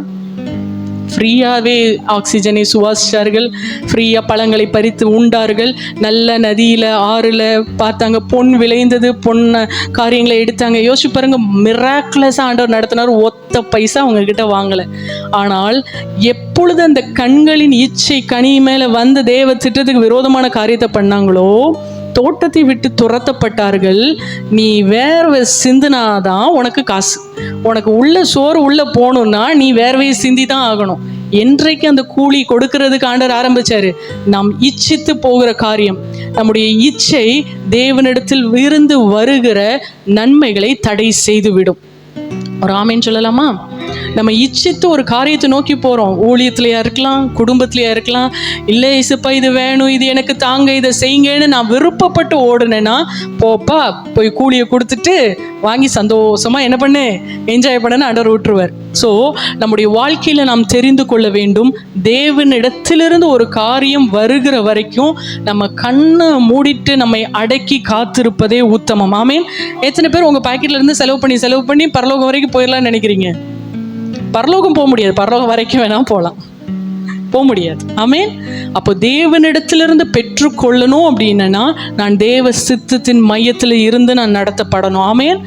ஃப்ரீயாகவே ஆக்சிஜனை சுவாசித்தார்கள், ஃப்ரீயாக பழங்களை பறித்து உண்டார்கள், நல்ல நதியில் ஆறில் பார்த்தாங்க, பொன் விளைந்தது, பொண்ணை காரியங்களை எடுத்தாங்க. யோசிச்சு பாருங்க, மிராக்குலஸாக ஆண்டவர் நடத்தினார், ஒத்த பைசா அவங்கக்கிட்ட வாங்கலை. ஆனால் எப்பொழுது அந்த கண்களின் இச்சை கனி மேலே வந்து தேவ திட்டத்துக்கு விரோதமான காரியத்தை பண்ணாங்களோ, தோட்டத்தை விட்டு துரத்தப்பட்டார்கள். நீ வேர்வை சிந்தினாதான் உனக்கு காசு, உனக்கு உள்ள சோறு உள்ள போகணும்னா நீ வேர்வையை சிந்தி தான் ஆகணும். என்றைக்கு அந்த கூலி கொடுக்கறதுக்கு ஆண்டவர் ஆரம்பிச்சாரு, நாம் இச்சித்து போகிற காரியம், நம்முடைய இச்சை தேவனிடத்தில் இருந்து வருகிற நன்மைகளை தடை செய்துவிடும். ஒரு ஆமேன்னு சொல்லலாமா? நம்ம இச்சித்து ஒரு காரியத்தை நோக்கி போகிறோம், ஊழியத்துலையா இருக்கலாம், குடும்பத்துலையா இருக்கலாம். இல்லை இசப்பா இது வேணும், இது எனக்கு தாங்க, இதை செய்யுங்கன்னு நான் விருப்பப்பட்டு ஓடுனேன்னா, போப்பா போய் கூலியை கொடுத்துட்டு வாங்கி சந்தோஷமாக என்ன பண்ணு, என்ஜாய் பண்ணன்னு ஆண்டவர் விட்டுருவார். ஸோ நம்முடைய வாழ்க்கையில் நாம் தெரிந்து கொள்ள வேண்டும், தேவனிடத்திலிருந்து ஒரு காரியம் வருகிற வரைக்கும் நம்ம கண்ணை மூடிட்டு நம்மை அடக்கி காத்திருப்பதே உத்தமம். ஆமேன். எத்தனை பேர் உங்கள் பாக்கெட்லேருந்து செலவு பண்ணி பரலோகம் வரைக்கும் போயிடலாம்னு நினைக்கிறீங்க? பரலோகம் போக முடியாது, பரலோகம் வரைக்கும் வேணா போகலாம், போக முடியாது. ஆமேன். அப்போ தேவனிடத்திலிருந்து பெற்றுக்கொள்ளணும் அப்படின்னா நான் தேவ சித்தத்தின் மையத்தில் இருந்து நான் நடத்தப்படணும். ஆமேன்.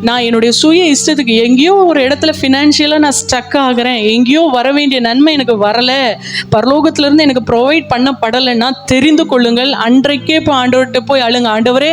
நான் என்னுடைய சுய இஷ்டத்துக்கு எங்கேயோ ஒரு இடத்துல ஃபினான்ஷியலாக நான் ஸ்டக் ஆகிறேன், எங்கேயோ வர வேண்டிய நன்மை எனக்கு வரலை, பரலோகத்திலேருந்து எனக்கு ப்ரொவைட் பண்ணப்படலைன்னா தெரிந்து கொள்ளுங்கள், அன்றைக்கே இப்போ ஆண்டவர்கிட்ட போய் அழுங்க, ஆண்டவரே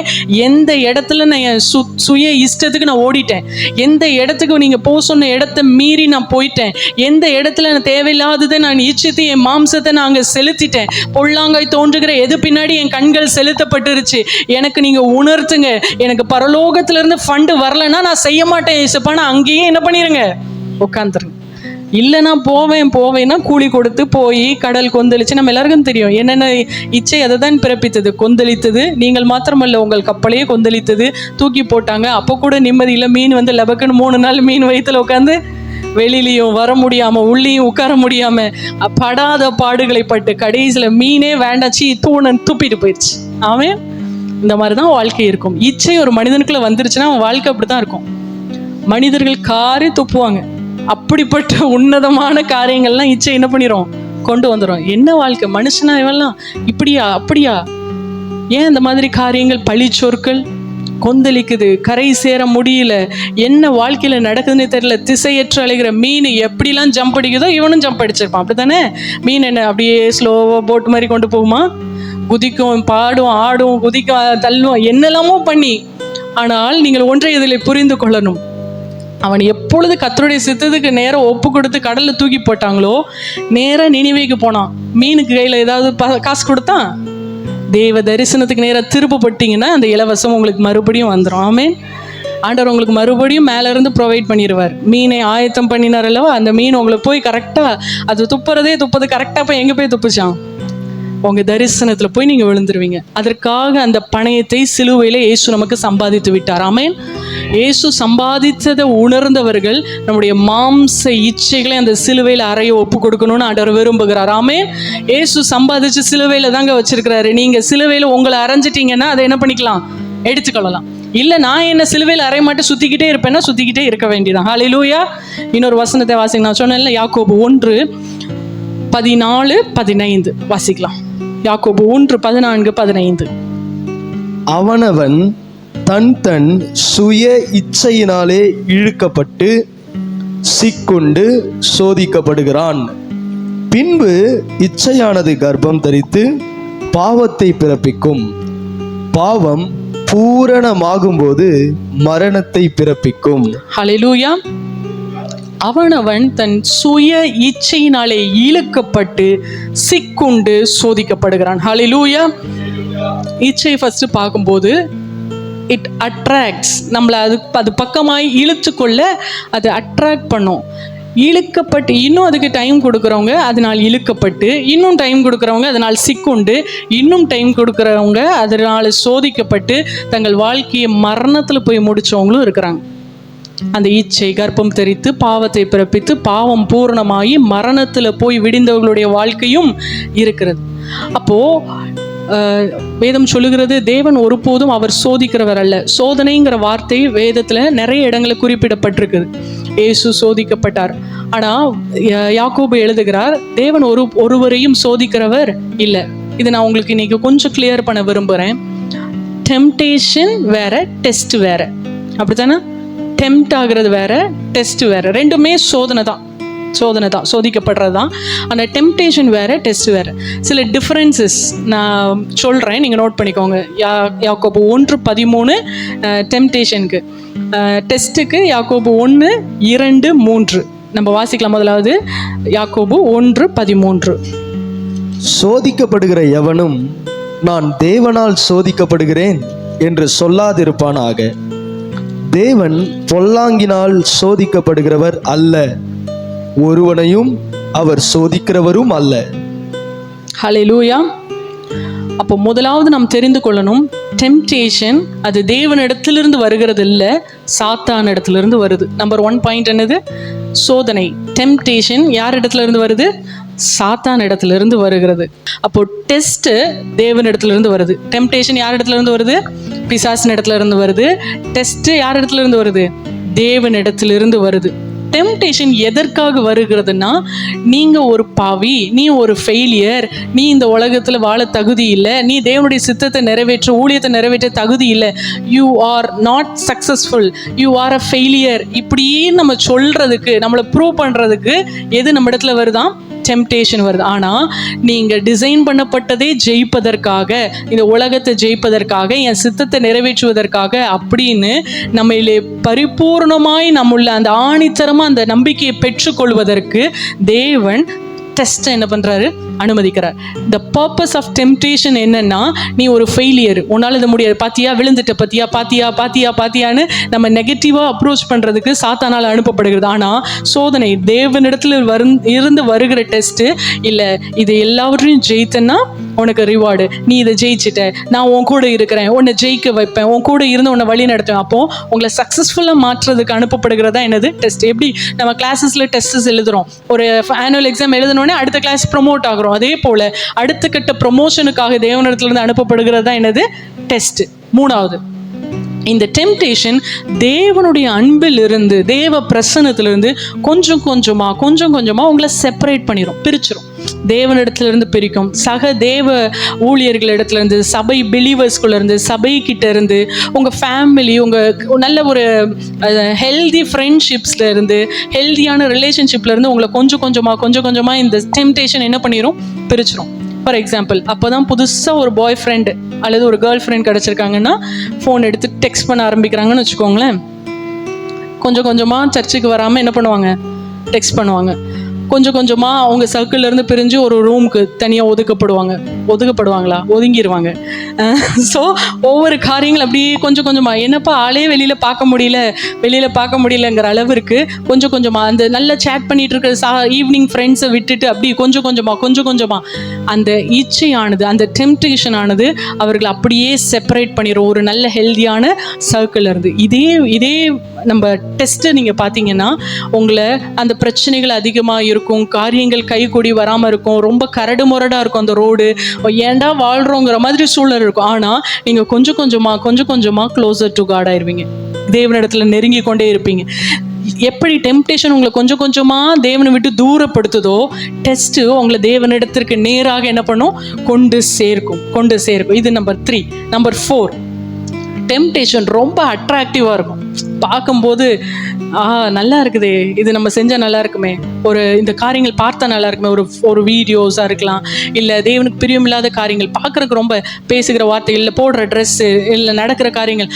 எந்த இடத்துல நான் என் சுய இஷ்டத்துக்கு நான் ஓடிட்டேன், எந்த இடத்துக்கு நீங்கள் போக சொன்ன இடத்த மீறி நான் போயிட்டேன், எந்த இடத்துல நான் தேவையில்லாததை நான் இச்சித்து என் மாம்சத்தை நான் அங்கே செலுத்திட்டேன், பொல்லாங்காய் தோன்றுகிற எது பின்னாடி என் கண்கள் செலுத்தப்பட்டுருச்சு, எனக்கு நீங்க உணர்த்துங்க. எனக்கு பரலோகத்திலிருந்து ஃபண்டு வரலைன்னா நான் செய்ய மாட்டேன் ஏசப்பானா, அங்கேயே என்ன பண்ணிருங்க, உட்காந்துருங்க. இல்லைன்னா போவேன்னா கூலி கொடுத்து போய் கடல் கொந்தளிச்சு, நம்ம எல்லாருக்கும் தெரியும் என்னென்ன இச்சை அதை தான் பிறப்பித்தது, கொந்தளித்தது. நீங்கள் மாத்திரமல்ல, உங்கள் கப்பலையே கொந்தளித்தது, தூக்கி போட்டாங்க. அப்போ கூட நிம்மதியில் மீன் வந்து லபக்குன்னு 3 நாள் மீன் வயிற்றுல உட்காந்து வெளியிலையும் வர முடியாம, உள்ளேயும் உட்கார முடியாம படாத பாடுகளை பட்டு கடைசியில் மீனே வேண்டாச்சு தூணன் துப்பிட்டு போயிடுச்சு. ஆமே. இந்த மாதிரி தான் வாழ்க்கை இருக்கும். இச்சை ஒரு மனிதனுக்குள்ள வந்துருச்சுன்னா அவன் வாழ்க்கை அப்படித்தான் இருக்கும். மனிதர்கள் காரி துப்புவாங்க. அப்படிப்பட்ட உன்னதமான காரியங்கள்லாம் இச்சை என்ன பண்ணிடும், கொண்டு வந்துடும். என்ன வாழ்க்கை மனுஷனா இவெல்லாம் இப்படியா அப்படியா? ஏன் இந்த மாதிரி காரியங்கள், பழி சொற்கள் கொந்தளிக்குது, கரை சேர முடியல, என்ன வாழ்க்கையில் நடக்குதுன்னு தெரியல, திசையற்று அலைகிற மீன் எப்படிலாம் ஜம்ப் அடிக்குதோ இவனும் ஜம்ப் அடிச்சிருப்பான். அப்படி தானே? மீன் என்ன அப்படியே ஸ்லோவாக போட் மாதிரி கொண்டு போகுமா? குதிக்கும், பாடும், ஆடும், குதிக்கும், தள்ளும், என்னெல்லாமோ பண்ணி. ஆனால் நீங்கள் ஒன்றை இதில் புரிந்து கொள்ளணும், அவன் எப்பொழுது கர்த்தருடைய சித்தத்துக்கு நேரம் ஒப்பு கொடுத்து கடலில் தூக்கி போட்டாங்களோ நேராக நினிவேக்கு போனான். மீனுக்கு கையில் ஏதாவது காசு கொடுத்தான்? தேவ தரிசனத்துக்கு நேராக திருப்பப்பட்டீங்கன்னா அந்த இலவசம் உங்களுக்கு மறுபடியும் வந்துடும். ஆமேன். ஆண்டவர் உங்களுக்கு மறுபடியும் மேலேருந்து ப்ரொவைட் பண்ணிடுவார். மீனை ஆயத்தம் பண்ணினார் அல்லவா, அந்த மீன் உங்களுக்கு போய் கரெக்டாக அது துப்புறது கரெக்டாக போய் எங்கே போய் துப்புச்சான்? உங்கள் தரிசனத்தில் போய் நீங்கள் விழுந்துருவீங்க. அதற்காக அந்த பணயத்தை சிலுவையில் இயேசு நமக்கு சம்பாதித்து விட்டார். ஆமேன். இயேசு சம்பாதித்ததை உணர்ந்தவர்கள் நம்முடைய மாம்ச இச்சைகளை அந்த சிலுவையில் அறைய ஒப்பு கொடுக்கணும்னு ஆண்டவர் விரும்புகிறார். ஆமேன். இயேசு சம்பாதிச்சு சிலுவையில் தாங்க வச்சிருக்கிறாரு. நீங்கள் சிலுவையில் உங்களை அரைஞ்சிட்டீங்கன்னா அதை என்ன பண்ணிக்கலாம், எடுத்துக்கொள்ளலாம். இல்லை நான் என்ன சிலுவையில் அறைய மாட்டேன் சுற்றிக்கிட்டே இருப்பேன்னா சுற்றிக்கிட்டே இருக்க வேண்டியதான். ஹல்லேலூயா. இன்னொரு வசனத்தை வாசிங்க. நான் சொன்னேன்ல, யாக்கோபு 1:14-15 வாசிக்கலாம். யாக்கோபு 1:14-15. அவனவன் தன் சுய இச்சையினாலே இழுக்கப்பட்டு சிக்குண்டு சோதிக்கப்படுகிறான். பின்பு இச்சையானது கர்ப்பம் தரித்து பாவத்தை பிறப்பிக்கும். பாவம் பூரணமாகும்போது மரணத்தை பிறப்பிக்கும். ஹல்லேலூயா. அவனவன் தன் சுய இச்சையினாலே இழுக்கப்பட்டு சிக்குண்டு சோதிக்கப்படுகிறான். ஹல்லேலூயா. இச்சை ஃபர்ஸ்ட் பார்க்கும்போது இட் அட்ராக்ட்ஸ், நம்மளை அது பக்கமாய் இழுத்து கொள்ள அது அட்ராக்ட் பண்ணும். இழுக்கப்பட்டு இன்னும் அதுக்கு டைம் கொடுக்குறவங்க அதனால் இழுக்கப்பட்டு, இன்னும் டைம் கொடுக்குறவங்க அதனால் சிக்குண்டு, இன்னும் டைம் கொடுக்குறவங்க அதனால் சோதிக்கப்பட்டு தங்கள் வாழ்க்கையை மரணத்தில் போய் முடித்தவங்களும் இருக்கிறாங்க. அந்த இச்சை கர்ப்பம் தெரித்து பாவத்தை பிறப்பித்து பாவம் பூரணமாகி மரணத்தில் போய் விடிந்தவர்களுடைய வாழ்க்கையும் இருக்கிறது. அப்போது வேதம் சொல்லுகிறது, தேவன் ஒருபோதும் அவர் சோதிக்கிறவர் அல்ல. சோதனைங்கிற வார்த்தை வேதத்தில் நிறைய இடங்களில் குறிப்பிடப்பட்டிருக்குது. இயேசு சோதிக்கப்பட்டார். ஆனால் யாக்கோபு எழுதுகிறார், தேவன் ஒருவரையும் சோதிக்கிறவர் இல்லை. இது நான் உங்களுக்கு இன்னைக்கு கொஞ்சம் கிளியர் பண்ண விரும்புகிறேன். டெம்டேஷன் வேற, டெஸ்ட் வேற. அப்படித்தானே? டெம்ட் ஆகிறது வேற, டெஸ்ட் வேற. ரெண்டுமே சோதனை தான், சோதிக்கப்படுறது தான். ஆனால் டெம்டேஷன் வேறு, டெஸ்ட் வேறு. சில டிஃப்ரென்சஸ் நான் சொல்கிறேன், நீங்கள் நோட் பண்ணிக்கோங்க. யாக்கோபு 1:13 டெம்டேஷனுக்கு, டெஸ்ட்டுக்கு யாக்கோபு 1:2-3 நம்ம வாசிக்கலாம். முதலாவது யாக்கோபு 1:13. சோதிக்கப்படுகிற எவனும் நான் தேவனால் சோதிக்கப்படுகிறேன் என்று சொல்லாதிருப்பானாக. தேவன் பொல்லாங்கினால் சோதிக்கப்படுகிறவர் அல்ல, ஒருவனையும் அவர் சோதிக்கிறவரும் அல்ல. ஹல்லேலூயா. அப்போ முதலாவது நாம் தெரிந்து கொள்ளணும், டெம்டேஷன் அது தேவனிடத்திலிருந்து வருகிறது இல்லை, சாத்தான் இடத்திலிருந்து வருது. நம்பர் 1 பாயிண்ட் என்னது? சோதனை. டெம்டேஷன் யார் இடத்துல இருந்து வருது? சாத்தான் இடத்திலிருந்து வருகிறது. அப்போ டெஸ்ட் தேவனிடத்திலிருந்து வருது. டெம்டேஷன் யார் இடத்துல இருந்து வருது? பிசாசின் இடத்துல இருந்து வருது. டெஸ்ட் யார் இடத்துல இருந்து வருது? தேவனிடத்திலிருந்து வருது. டெம்டேஷன் எதற்காக வருகிறதுனா, நீங்கள் ஒரு பாவி, நீ ஒரு ஃபெயிலியர், நீ இந்த உலகத்தில் வாழ தகுதி இல்லை, நீ தேவனுடைய சித்தத்தை நிறைவேற்ற ஊழியத்தை நிறைவேற்ற தகுதி இல்லை, you are not successful, you are a failure, இப்படியே நம்ம சொல்கிறதுக்கு, நம்மளை ப்ரூவ் பண்ணுறதுக்கு எது நம்ம இடத்துல வருதான்? டெம்டேஷன் வருது. ஆனால் நீங்கள் டிசைன் பண்ணப்பட்டதே ஜெயிப்பதற்காக, இந்த உலகத்தை ஜெயிப்பதற்காக, என் சித்தத்தை நிறைவேற்றுவதற்காக அப்படின்னு நம்மளே பரிபூர்ணமாய் நம்முள்ள அந்த ஆணித்தரமாக அந்த நம்பிக்கையை பெற்றுக்கொள்வதற்கு தேவன் டெஸ்ட்டை என்ன பண்ணுறாரு? அனுமதிக்கிறார். த பர்பஸ் ஆஃப் டெம்டேஷன் என்னன்னா, நீ ஒரு ஃபெயிலியர், உன்னால் இது முடியாது, பாத்தியா விழுந்துட்ட, பாத்தியான்னு நம்ம நெகட்டிவாக அப்ரோச் பண்ணுறதுக்கு சாத்தானால் அனுப்பப்படுகிறது. ஆனால் சோதனை தேவனிடத்தில் இருந்து வருகிற டெஸ்ட்டு இல்லை, இது எல்லாவற்றையும் ஜெயித்தன்னா உனக்கு ரிவார்டு, நீ இதை ஜெயிச்சிட்ட, நான் உன் கூட இருக்கிறேன், உன்னை ஜெயிக்க வைப்பேன், உன் கூட இருந்து உன்னை வழி நடத்துவேன். அப்போது உங்களை சக்ஸஸ்ஃபுல்லாக மாற்றுறதுக்கு அனுப்பப்படுகிறதா என்னது? டெஸ்ட். எப்படி நம்ம கிளாஸஸில் டெஸ்ட்ஸ் எழுதுகிறோம், ஒரு ஆனுவல் எக்ஸாம் எழுதினோடனே அடுத்த கிளாஸ் ப்ரொமோட் ஆகிறோம், அதே போல் அடுத்த கட்ட ப்ரொமோஷனுக்காக தேவனிடத்திலிருந்து அனுப்பப்படுகிறதா என்னது? டெஸ்ட். 3வது, இந்த டெம்டேஷன் தேவனுடைய அன்பிலிருந்து, தேவ பிரசன்னத்திலிருந்து கொஞ்சம் கொஞ்சமாக உங்களை செப்பரேட் பண்ணிடும், பிரிச்சிடும். தேவனிடத்திலிருந்து பிரிக்கும், சக தேவ ஊழியர்களிடத்துலேருந்து, சபை பிலீவர்ஸ்குள்ளேருந்து, சபை கிட்ட இருந்து, உங்கள் ஃபேமிலி, உங்கள் நல்ல ஒரு ஹெல்தி ஃப்ரெண்ட்ஷிப்ஸில் இருந்து, ஹெல்தியான ரிலேஷன்ஷிப்பில் இருந்து உங்களை கொஞ்சம் கொஞ்சமாக இந்த டெம்டேஷன் என்ன பண்ணிடும்? பிரிச்சிடும். ஃபார் எக்ஸாம்பிள், அப்போ தான் புதுசாக ஒரு பாய் ஃப்ரெண்டு அல்லது ஒரு கேர்ள் ஃப்ரெண்ட் கிடச்சிருக்காங்கன்னா ஃபோன் எடுத்து டெக்ஸ்ட் பண்ண ஆரம்பிக்கிறாங்கன்னு வச்சுக்கோங்களேன். கொஞ்சமாக சர்ச்சுக்கு வராமல் என்ன பண்ணுவாங்க? டெக்ஸ்ட் பண்ணுவாங்க. கொஞ்சமாக அவங்க சர்க்கிள்லேருந்து பிரிஞ்சு ஒரு ரூமுக்கு தனியாக ஒதுக்கப்படுவாங்களா? ஒதுங்கிடுவாங்க. ஸோ ஒவ்வொரு காரியங்கள் அப்படியே கொஞ்சமாக, என்னப்பா ஆளே வெளியில் பார்க்க முடியலங்கிற அளவிற்கு கொஞ்சமாக அந்த நல்ல சேட் பண்ணிகிட்டு இருக்கிற ஈவினிங் ஃப்ரெண்ட்ஸை விட்டுட்டு அப்படி கொஞ்சமாக அந்த இச்சையானது, அந்த டெம்டேஷன் ஆனது அவர்களை அப்படியே செப்பரேட் பண்ணிடும் ஒரு நல்ல ஹெல்தியான சர்க்கிள் இருந்து. இதே நம்ம டெஸ்ட்டு நீங்கள் பார்த்தீங்கன்னா உங்களை அந்த பிரச்சனைகள் அதிகமாக இருக்கும், காரியங்கள் கைகூடி வராமல் இருக்கும், ரொம்ப கரடு முரடாக இருக்கும் அந்த ரோடு, ஏன்டா வாழ்கிறோங்கிற மாதிரி சூழ்நிலை இருக்கும். ஆனால் நீங்கள் கொஞ்சம் கொஞ்சமாக க்ளோசர் டு காட் ஆயிடுவீங்க, தேவனிடத்தில் நெருங்கி கொண்டே இருப்பீங்க. எப்படி டெம்டேஷன் உங்களை கொஞ்சமாக தேவனை விட்டு தூரப்படுத்துதோ, டெஸ்ட்டு உங்களை தேவனிடத்திற்கு நேராக என்ன பண்ணும்? கொண்டு சேர்க்கும். இது நம்பர் 3. நம்பர் 4, டெம்டேஷன் ரொம்ப அட்ராக்டிவாக இருக்கும். பார்க்கும்போது நல்லா இருக்குது, இது நம்ம செஞ்சால் நல்லா இருக்குமே, இந்த காரியங்கள் பார்த்தா நல்லா இருக்குமே, ஒரு வீடியோஸாக இருக்கலாம், இல்லை தேவனுக்கு பிரியமில்லாத காரியங்கள் பார்க்குறதுக்கு ரொம்ப பேசுகிற வார்த்தைகள், இல்லை போடுற ட்ரெஸ்ஸு, இல்லை நடக்கிற காரியங்கள்.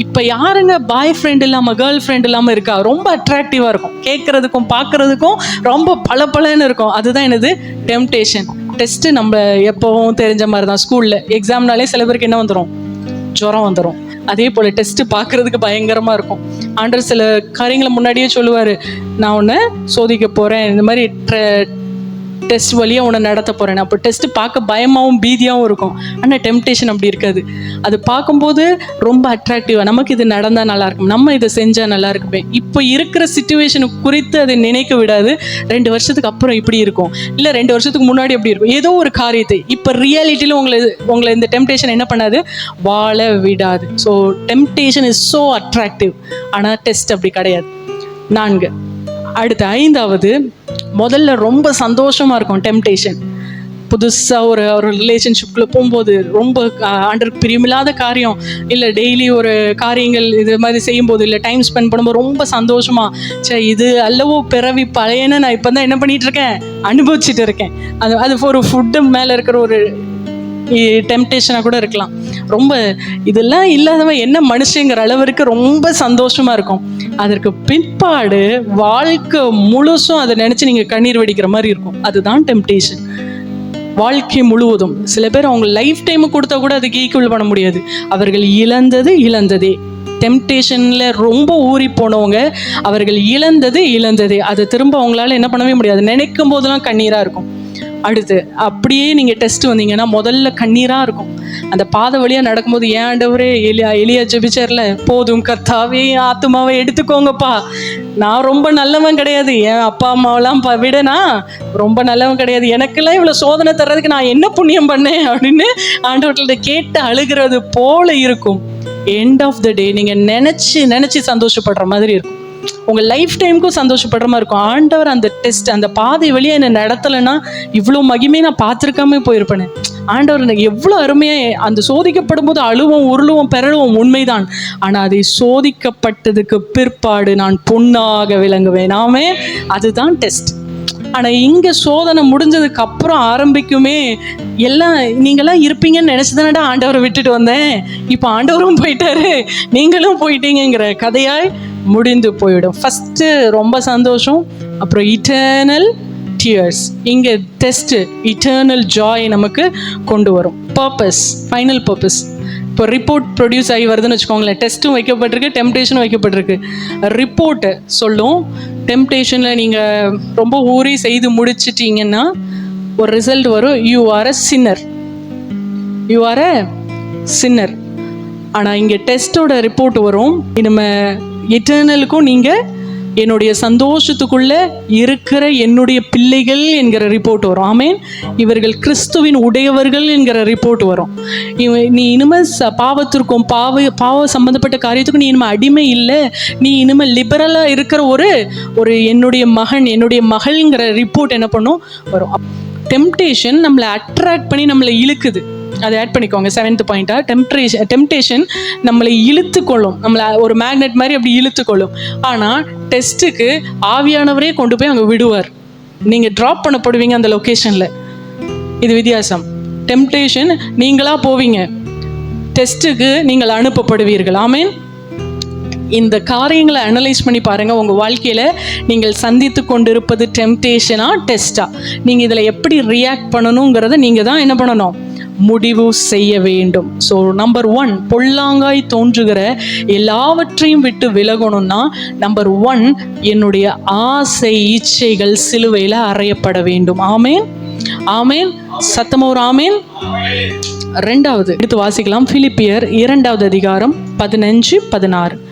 இப்போ யாருங்க பாய் ஃப்ரெண்ட் இல்லாமல் கேர்ள் ஃப்ரெண்ட் இல்லாமல் இருக்கா? ரொம்ப அட்ராக்டிவாக இருக்கும், கேட்குறதுக்கும் பார்க்குறதுக்கும் ரொம்ப பளபளன்னு இருக்கும். அதுதான் என்னது? டெம்டேஷன். டெஸ்ட்டு நம்ம எப்போவும் தெரிஞ்ச மாதிரி தான். ஸ்கூலில் எக்ஸாம்னாலே சில பேருக்கு என்ன வந்துடும்? ஜுரம் வந்துடும். அதே போல் டெஸ்ட்டு பார்க்குறதுக்கு பயங்கரமாக இருக்கும். ஆண்டவர் சில காரியங்களை முன்னாடியே சொல்லுவார், நான் உன்னை சோதிக்க போகிறேன், இந்த மாதிரி டெஸ்ட் வழியாக உன்னை நடத்த போகிறேன். அப்போ டெஸ்ட்டு பார்க்க பயமாகவும் பீதியாகவும் இருக்கும். ஆனால் டெம்டேஷன் அப்படி இருக்காது. அது பார்க்கும்போது ரொம்ப அட்ராக்டிவாக, நமக்கு இது நடந்தால் நல்லாயிருக்கும், நம்ம இதை செஞ்சால் நல்லா இருக்குமே, இப்போ இருக்கிற சிச்சுவேஷனை குறித்து அதை நினைக்க விடாது. 2 வருஷத்துக்கு அப்புறம் இப்படி இருக்கும், இல்லை 2 வருஷத்துக்கு முன்னாடி அப்படி இருக்கும். ஏதோ ஒரு காரியத்தை இப்போ ரியாலிட்டியில் உங்களை இந்த டெம்டேஷன் என்ன பண்ணாது? வாழ விடாது. So temptation is so attractive. ஆனால் டெஸ்ட் அப்படி கிடையாது. 4. அடுத்து 5வது, முதல்ல ரொம்ப சந்தோஷமாக இருக்கும் டெம்டேஷன். புதுசாக ஒரு ரிலேஷன்ஷிப்பில் போகும்போது ரொம்ப ஆண்டருக்கு பிரியமில்லாத காரியம், இல்லை டெய்லி ஒரு காரியங்கள் இது மாதிரி செய்யும்போது, இல்லை டைம் ஸ்பெண்ட் பண்ணும்போது ரொம்ப சந்தோஷமாக, இது அல்லவோ பிறவி பழையன்னு நான் இப்போ தான் என்ன பண்ணிகிட்ருக்கேன், அனுபவிச்சுட்டு இருக்கேன். அது ஒரு ஃபுட்டு மேலே இருக்கிற ஒரு டெம்டேஷனாக கூட இருக்கலாம். ரொம்ப இதெல்லாம் இல்லாதவன் என்ன மனுஷங்கிற அளவிற்கு ரொம்ப சந்தோஷமாக இருக்கும். அதற்கு பிற்பாடு வாழ்க்கை முழுசும் அதை நினச்சி நீங்கள் கண்ணீர் வடிக்கிற மாதிரி இருக்கும். அதுதான் டெம்டேஷன். வாழ்க்கை முழுவதும் சில பேர் அவங்க லைஃப் டைமு கொடுத்தா கூட அதுக்கு ஈக்குவல் பண்ண முடியாது. அவர்கள் இழந்ததே. டெம்டேஷனில் ரொம்ப ஊறி போனவங்க, அவர்கள் இழந்ததே அதை திரும்ப அவங்களால என்ன பண்ணவே முடியாது. நினைக்கும் போதெல்லாம் கண்ணீராக இருக்கும். அடுத்து அப்படியே நீங்கள் டெஸ்ட் வந்தீங்கன்னா முதல்ல கண்ணீராக இருக்கும். அந்த பாதை வழியாக நடக்கும்போது, ஏன் ஆண்டவரே, எலியா ஜெபிச்சார்ல, போதும் கர்த்தாவே ஆத்துமாவை எடுத்துக்கோங்கப்பா, நான் ரொம்ப நல்லவன் கிடையாது, என் அப்பா அம்மாவெல்லாம் விடனா ரொம்ப நல்லவன் கிடையாது, எனக்கெல்லாம் இவ்வளோ சோதனை தர்றதுக்கு நான் என்ன புண்ணியம் பண்ணேன் அப்படின்னு ஆண்டவர்கிட்ட கேட்டு அழுகிறது போல இருக்கும். எண்ட் ஆஃப் த டே நீங்கள் நினச்சி சந்தோஷப்படுற மாதிரி இருக்கும். உங்கள் லைஃப் டைமுக்கும் சந்தோஷப்படுற மாதிரி இருக்கும். ஆண்டவர் அந்த டெஸ்ட், அந்த பாதை வழியாக என்னை நடத்தலைன்னா இவ்வளோ மகிமையை நான் பார்த்துருக்காம போயிருப்பேனே. ஆண்டவர் எனக்கு எவ்வளோ அருமையாக, அந்த சோதிக்கப்படும் போது அழுவோம், உருளுவோம், பெறலுவோம், உண்மைதான். ஆனால் அதை சோதிக்கப்பட்டதுக்கு பிற்பாடு நான் பொன்னாக விளங்குவேன். நாமே அதுதான் டெஸ்ட். ஆனால் இங்கே சோதனை முடிஞ்சதுக்கு அப்புறம் ஆரம்பிக்குமே, எல்லாம் நீங்களாம் இருப்பீங்கன்னு நினச்சி தானடா ஆண்டவரை விட்டுட்டு வந்தேன், இப்போ ஆண்டவரும் போயிட்டாரு, நீங்களும் போயிட்டீங்கிற கதையாய் முடிந்து போயிடும். ஃபஸ்ட்டு ரொம்ப சந்தோஷம், அப்புறம் இட்டர்னல் டியர்ஸ். இங்கே டெஸ்ட்டு இட்டர்னல் ஜாய் நமக்கு கொண்டு வரும். Purpose, final purpose. இப்போ ரிப்போர்ட் ப்ரொடியூஸ் ஆகி வருதுன்னு வச்சுக்கோங்களேன். டெஸ்ட்டும் வைக்கப்பட்டிருக்கு, டெம்டேஷனும் வைக்கப்பட்டிருக்கு. ரிப்போர்ட்டு சொல்லும், டெம்டேஷனில் நீங்கள் ரொம்ப ஊறி செய்து முடிச்சிட்டிங்கன்னா ஒரு ரிசல்ட் வரும், யூ ஆர் அ சின்னர். ஆனால் இங்கே டெஸ்ட்டோட ரிப்போர்ட் வரும், இனிமேல் எட்டர்னலுக்கும் நீங்கள் என்னுடைய சந்தோஷத்துக்குள்ளே இருக்கிற என்னுடைய பிள்ளைகள் என்கிற ரிப்போர்ட் வரும். ஆமேன். இவர்கள் கிறிஸ்துவின் உடையவர்கள் என்கிற ரிப்போர்ட் வரும். நீ இனிமேல் பாவத்திற்கும் பாவ சம்மந்தப்பட்ட காரியத்துக்கும் நீ இனிமேல் அடிமை இல்லை, நீ இனிமேல் லிபரலாக இருக்கிற ஒரு என்னுடைய மகன், என்னுடைய மகள்ங்கிற ரிப்போர்ட் என்ன பண்ணும் வரும். டெம்டேஷன் நம்மளை அட்ராக்ட் பண்ணி நம்மளை இழுக்குது. அதை ஆட் பண்ணிக்கோங்க 7th பாயிண்ட்டாக. டெம்டேஷன் நம்மளை இழுத்து கொள்ளும், நம்மளை ஒரு மேக்னெட் மாதிரி அப்படி இழுத்து கொள்ளும். ஆனால் டெஸ்ட்டுக்கு ஆவியானவரே கொண்டு போய் அங்கே விடுவார், நீங்கள் ட்ராப் பண்ணப்படுவீங்க அந்த லொக்கேஷனில். இது வித்தியாசம். டெம்டேஷன் நீங்களாக போவீங்க, டெஸ்ட்டுக்கு நீங்கள் அனுப்பப்படுவீர்கள். ஆமேன். இந்த காரியங்களை அனலைஸ் பண்ணி பாருங்கள். உங்கள் வாழ்க்கையில் நீங்கள் சந்தித்து கொண்டிருப்பது டெம்டேஷனா டெஸ்ட்டா? நீங்கள் இதில் எப்படி ரியாக்ட் பண்ணணுங்கிறத நீங்கள் தான் என்ன பண்ணணும், முடிவு செய்ய வேண்டும். ஸோ நம்பர் 1, பொல்லாங்காய் தோன்றுகிற எல்லாவற்றையும் விட்டு விலகணும்னா நம்பர் 1, என்னுடைய ஆசை இச்சைகள் சிலுவையில் அறையப்பட வேண்டும். ஆமேன், ஆமேன். சத்தமா ஒரு ஆமேன். 2வது எடுத்து வாசிக்கலாம். பிலிப்பியர் 2வது அதிகாரம் 15-16.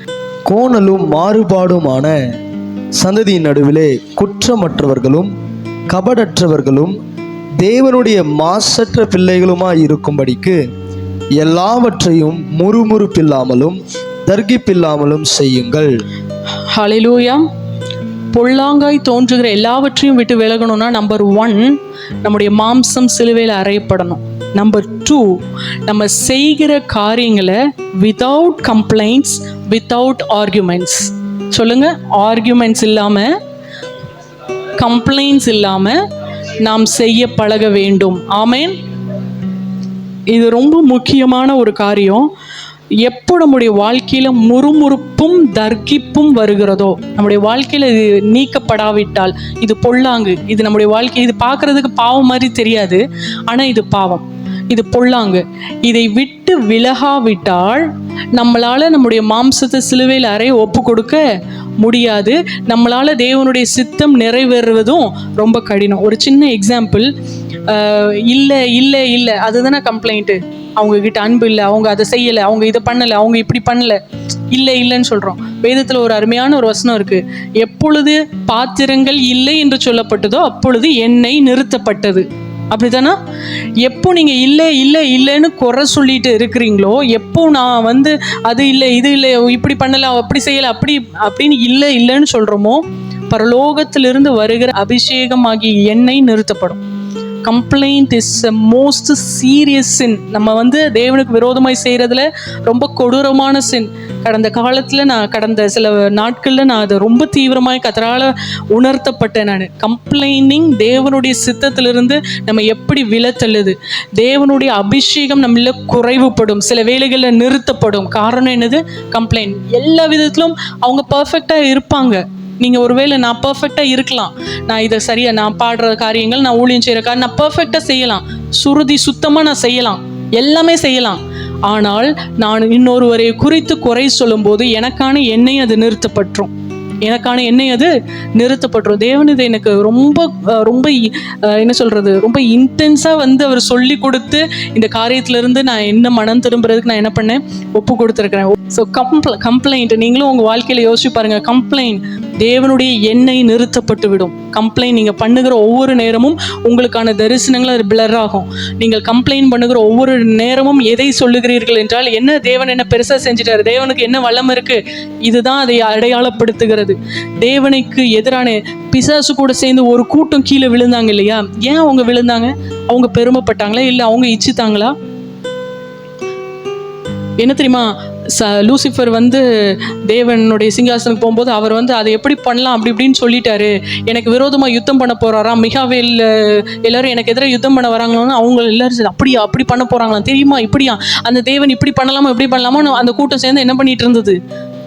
கோணலும் மாறுபாடுமான சந்ததியின் நடுவிலே குற்றமற்றவர்களும் கபடற்றவர்களும் தேவனுடைய மாசற்ற பிள்ளைகளுமாய் இருக்கும்படிக்கு எல்லாவற்றையும் முறுமுறுப்பில்லாமலும் தர்கிப்பில்லாமலும் செய்யுங்கள். ஹல்லேலூயா. பொல்லாங்காய் தோன்றுகிற எல்லாவற்றையும் விட்டு விலகணும்னா நம்பர் 1 நம்முடைய மாம்சம் சிலுவையில் அறையப்படணும். நம்பர் 2 நம்ம செய்கிற காரியங்களை வித்தவுட் கம்ப்ளைண்ட்ஸ், வித்தவுட் ஆர்குமெண்ட்ஸ். சொல்லுங்க, ஆர்குமெண்ட்ஸ் இல்லாமல், கம்ப்ளைண்ட்ஸ் இல்லாமல் நாம் செய்ய பழக வேண்டும். ஆமேன். இது ரொம்ப முக்கியமான ஒரு காரியம். எப்போ நம்முடைய வாழ்க்கையில் முறுமுறுப்பும் தர்க்கிப்பும் வருகிறதோ, நம்முடைய வாழ்க்கையில் இது நீக்கப்படாவிட்டால், இது பொல்லாங்கு, இது நம்முடைய வாழ்க்கை, இது பார்க்குறதுக்கு பாவம் மாதிரி தெரியாது, ஆனால் இது பாவம், இது பொல்லாங்கு. இதை விட்டு விலகாவிட்டால் நம்மளால் நம்முடைய மாம்சத்தை சிலுவையில் அறைய ஒப்பு கொடுக்க முடியாது. நம்மளால் தேவனுடைய சித்தம் நிறைவேறுவதும் ரொம்ப கடினம். ஒரு சின்ன எக்ஸாம்பிள், இல்லை இல்லை இல்லை அதுதானே கம்ப்ளைண்ட்டு. அவங்கக்கிட்ட அன்பு இல்லை, அவங்க அதை செய்யலை, அவங்க இதை பண்ணலை, அவங்க இப்படி பண்ணலை, இல்லை இல்லைன்னு சொல்கிறோம். வேதத்தில் ஒரு அருமையான ஒரு வசனம் இருக்குது, எப்பொழுது பாத்திரங்கள் இல்லை என்று சொல்லப்பட்டதோ அப்பொழுது எண்ணெய் நிறுத்தப்பட்டது. அப்படித்தானா? எப்போ நீங்கள் இல்லை இல்லை இல்லைன்னு குறை சொல்லிட்டு இருக்கிறீங்களோ, எப்போ நான் அது இல்லை இது இல்லை இப்படி பண்ணலை அப்படி செய்யலை அப்படின்னு இல்லை இல்லைன்னு சொல்கிறோமோ, பரலோகத்திலிருந்து வருகிற அபிஷேகமாகிய எண்ணெய் நிறுத்தப்படும். Complaint is a most serious sin. நம்ம தேவனுக்கு விரோதமாய் செய்கிறதுல ரொம்ப கொடூரமான சின். கடந்த சில நாட்களில் நான் அதை ரொம்ப தீவிரமாக கர்த்தரால் உணர்த்தப்பட்டேன். நான் கம்ப்ளைனிங் தேவனுடைய சித்தத்திலிருந்து நம்ம எப்படி விலத்தள்ளுது. தேவனுடைய அபிஷேகம் நம்மள குறைவுபடும், சில வேளைகளில் நிறுத்தப்படும். காரணம் என்னது? கம்ப்ளைண்ட். எல்லா விதத்திலும் அவங்க பர்ஃபெக்டாக இருப்பாங்க. நீங்கள் ஒருவேளை நான் பர்ஃபெக்டாக இருக்கலாம், நான் இதை சரியாக நான் பாடுற காரியங்கள், நான் ஊழியம் செய்கிற காரியம் நான் பர்ஃபெக்டாக செய்யலாம், சுத்தமாக நான் செய்யலாம், எல்லாமே செய்யலாம். ஆனால் நான் இன்னொருவரை குறித்து குறை சொல்லும்போது எனக்கான எண்ணெய் அது நிறுத்தப்பட்டுரும். தேவன் இது எனக்கு ரொம்ப ரொம்ப என்ன சொல்கிறது, ரொம்ப இன்டென்ஸாக அவர் சொல்லி கொடுத்து இந்த காரியத்திலேருந்து நான் என்ன மனம் திரும்புறதுக்கு நான் என்ன பண்ணேன், ஒப்பு கொடுத்துருக்கிறேன். ஸோ கம்ப்ளைண்ட் நீங்களும் உங்கள் வாழ்க்கையில் யோசிச்சு பாருங்கள். கம்ப்ளைண்ட் தேவனுடைய எண்ணெய் நிறுத்தப்பட்டு விடும். கம்ப்ளைண்ட் நீங்கள் பண்ணுகிற ஒவ்வொரு நேரமும் உங்களுக்கான தரிசனங்கள் அது பிளர் ஆகும். நீங்கள் கம்ப்ளைண்ட் பண்ணுகிற ஒவ்வொரு நேரமும் எதை சொல்லுகிறீர்கள் என்றால், என்ன தேவன் என்ன பெருசாக செஞ்சுட்டாரு, தேவனுக்கு என்ன வல்லம் இருக்குது, இதுதான் அதை அடையாளப்படுத்துகிறது. தேவனுக்கு எதிரான பிசாசு கூட சேர்ந்து ஒரு கூட்டம் கீழே விழுந்தாங்க இல்லையா? ஏன் அவங்க விழுந்தாங்க? அவங்க பெருமைப்பட்டாங்களா, இல்லை அவங்க இச்சித்தாங்களா? என்ன தெரியுமா, லூசிஃபர் தேவனுடைய சிங்காசனுக்கு போகும்போது அவர் அதை எப்படி பண்ணலாம் அப்படி இப்படின்னு சொல்லிட்டாரு. எனக்கு விரோதமாக யுத்தம் பண்ண போகிறாராம். மிகாவேல் எல்லாரும் எனக்கு எதிராக யுத்தம் பண்ண வராங்களான்னு அவங்க எல்லாரும் அப்படி பண்ண போகிறாங்களாம், தெரியுமா? இப்படியா அந்த தேவன் இப்படி பண்ணலாமா இப்படி பண்ணலாமா? அந்த கூட்டம் சேர்ந்து என்ன பண்ணிட்டு இருந்தது?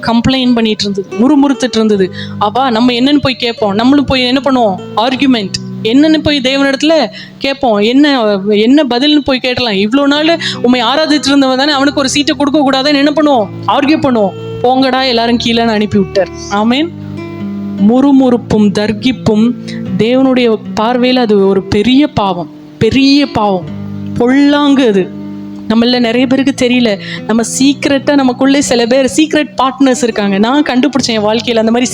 கம்ப்ளைண்ட் பண்ணிட்டு இருந்தது, முறுமுறுத்துட்டு இருந்தது. அப்பா நம்ம என்னன்னு போய் கேட்போம், நம்மளும் போய் என்ன பண்ணுவோம்? ஆர்குமெண்ட். என்னன்னு போய் தேவனிடத்துல கேட்போம், என்ன பதில்னு போய் கேட்டலாம். இவ்வளோ நாள் உண்மை ஆராதிச்சு இருந்தவன் தானே, அவனுக்கு ஒரு சீட்டை கொடுக்க கூடாதுன்னு என்ன பண்ணுவோம்? ஆர்கியூ பண்ணுவோம். போங்கடா எல்லாரும் கீழேன்னு அனுப்பி விட்டார். ஆமேன். முறுமுறுப்பும் தர்க்கிப்பும் தேவனுடைய பார்வையில் அது ஒரு பெரிய பாவம், பொல்லாங்கு. அது நம்மள நிறைய பேருக்கு தெரியல. நம்ம சீக்ரெட்டாக நமக்குள்ளே சில பேர் சீக்ரெட் பார்ட்னர்ஸ் இருக்காங்க. நான் கண்டுபிடிச்சேன் என் வாழ்க்கையில் அந்த மாதிரி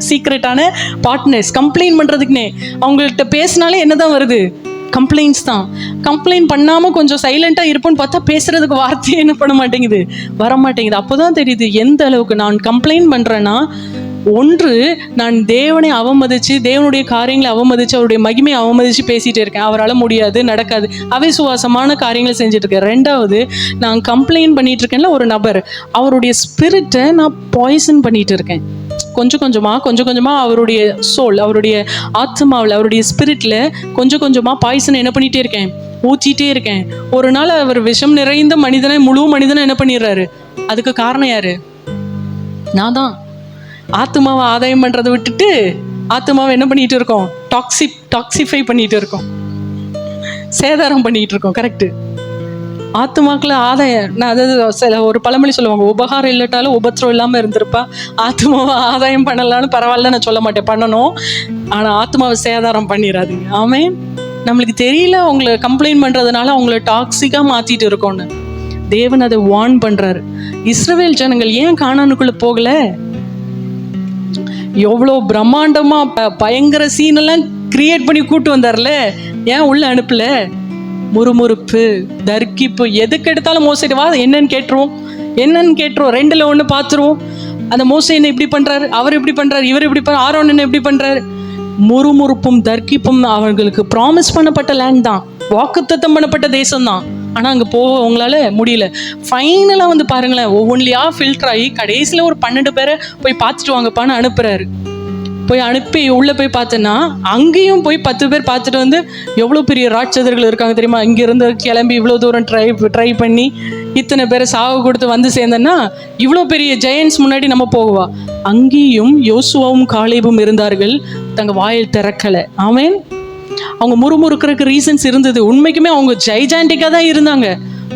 சீக்ரெட்டான பார்ட்னர்ஸ். கம்ப்ளைண்ட் பண்ணுறதுக்குனே அவங்கள்ட்ட பேசினாலே என்ன தான் வருது? கம்ப்ளைண்ட்ஸ் தான். கம்ப்ளைண்ட் பண்ணாமல் கொஞ்சம் சைலண்ட்டாக இருப்போன்னு பார்த்தா பேசுகிறதுக்கு வார்த்தையே என்ன பண்ண மாட்டேங்குது, வர மாட்டேங்குது. அப்போ தான் தெரியுது எந்த அளவுக்கு நான் கம்ப்ளைண்ட் பண்ணுறேன்னா, ஒன்று நான் தேவனை அவமதித்து, தேவனுடைய காரியங்களை அவமதித்து, அவருடைய மகிமையை அவமதித்து பேசிகிட்டு இருக்கேன். அவரால் முடியாது, நடக்காது, அவிசுவாசமான காரியங்களை செஞ்சுட்டு இருக்கேன். ரெண்டாவது, நான் கம்ப்ளைண்ட் பண்ணிட்டு இருக்கேன்ல ஒரு நபர், அவருடைய ஸ்பிரிட்டை நான் பாய்சன் பண்ணிட்டு இருக்கேன். கொஞ்சம் கொஞ்சமாக அவருடைய சோல், அவருடைய ஆத்மாவில், அவருடைய ஸ்பிரிட்டில் கொஞ்சம் கொஞ்சமாக பாய்சன் என்ன பண்ணிகிட்டே இருக்கேன், ஊற்றிட்டே இருக்கேன். ஒரு நாள் அவர் விஷம் நிறைந்த மனிதனை, முழு மனிதனை என்ன பண்ணிடுறாரு. அதுக்கு காரணம் யார்? நான் தான். ஆத்மாவை ஆதாயம் பண்ணுறதை விட்டுட்டு ஆத்மாவை என்ன பண்ணிகிட்டு இருக்கோம்? டாக்ஸிஃபை பண்ணிகிட்டு இருக்கோம், சேதாரம் பண்ணிகிட்டு இருக்கோம். கரெக்டு. ஆத்மாக்களை ஆதாயம், நான் அதாவது சில ஒரு பழமொழி சொல்லுவாங்க, உபகாரம் இல்லாட்டாலும் உபத்திரம் இல்லாமல் இருந்திருப்பா. ஆத்மாவை ஆதாயம் பண்ணலான்னு பரவாயில்ல நான் சொல்ல மாட்டேன், பண்ணணும். ஆனால் ஆத்மாவை சேதாரம் பண்ணிடாதீங்க. ஆமேன். நம்மளுக்கு தெரியல அவங்கள கம்ப்ளைண்ட் பண்ணுறதுனால அவங்கள டாக்ஸிக்காக மாற்றிட்டு இருக்கோன்னு. தேவன் அதை வார்ன் பண்ணுறாரு. இஸ்ரவேல் ஜனங்கள் ஏன் கானானுக்குள்ளே போகலை? எவ்வளோ பிரம்மாண்டமாக பயங்கர சீனெல்லாம் கிரியேட் பண்ணி கூட்டு வந்தார்ல, ஏன் உள்ள அனுப்பல? முறுமுறுப்பு, தர்க்கிப்பு. எதுக்கு எடுத்தாலும் மோசடி வா, என்னன்னு கேட்டுருவோம், ரெண்டில் ஒன்று பார்த்துருவோம். அந்த மோசே என்ன இப்படி பண்றாரு, அவர் எப்படி பண்றாரு, இவர் எப்படி பண்றாரு, ஆரோன் என்ன எப்படி பண்றாரு. முறுமுறுப்பும் தர்க்கிப்பும் அவர்களுக்கு ப்ராமிஸ் பண்ணப்பட்ட லேண்ட் தான், வாக்குத்தத்தம் பண்ணப்பட்ட தேசம் தான். ஆனால் அங்கே போக அவங்களால முடியல. ஃபைனலாக வந்து பாருங்களேன், ஒவ்வொன்றிலையா ஃபில்டர் ஆகி கடைசியில் ஒரு 12 பேரை போய் பார்த்துட்டு வாங்கப்பான்னு அனுப்புகிறாரு. போய் அனுப்பி உள்ளே போய் பார்த்தேன்னா அங்கேயும் போய் 10 பேர் பார்த்துட்டு வந்து எவ்வளோ பெரிய ராட்சதர்கள் இருக்காங்க தெரியுமா, இங்கேருந்து கிளம்பி இவ்வளோ தூரம் ட்ரை பண்ணி இத்தனை பேரை சாவு கொடுத்து வந்து சேர்ந்தேன்னா இவ்வளோ பெரிய ஜெயன்ஸ் முன்னாடி நம்ம போகுவா. அங்கேயும் யோசுவாவும் காலேபும் இருந்தார்கள், தங்க வாயில் திறக்கலை. ஆமென். அவங்க முறுமுறுக்கிறதுக்கு ரீசன்ஸ் இருந்தது. உண்மைக்குமே அவங்க ஜெய்ஜாண்டிக்காக தான் இருந்தாங்க,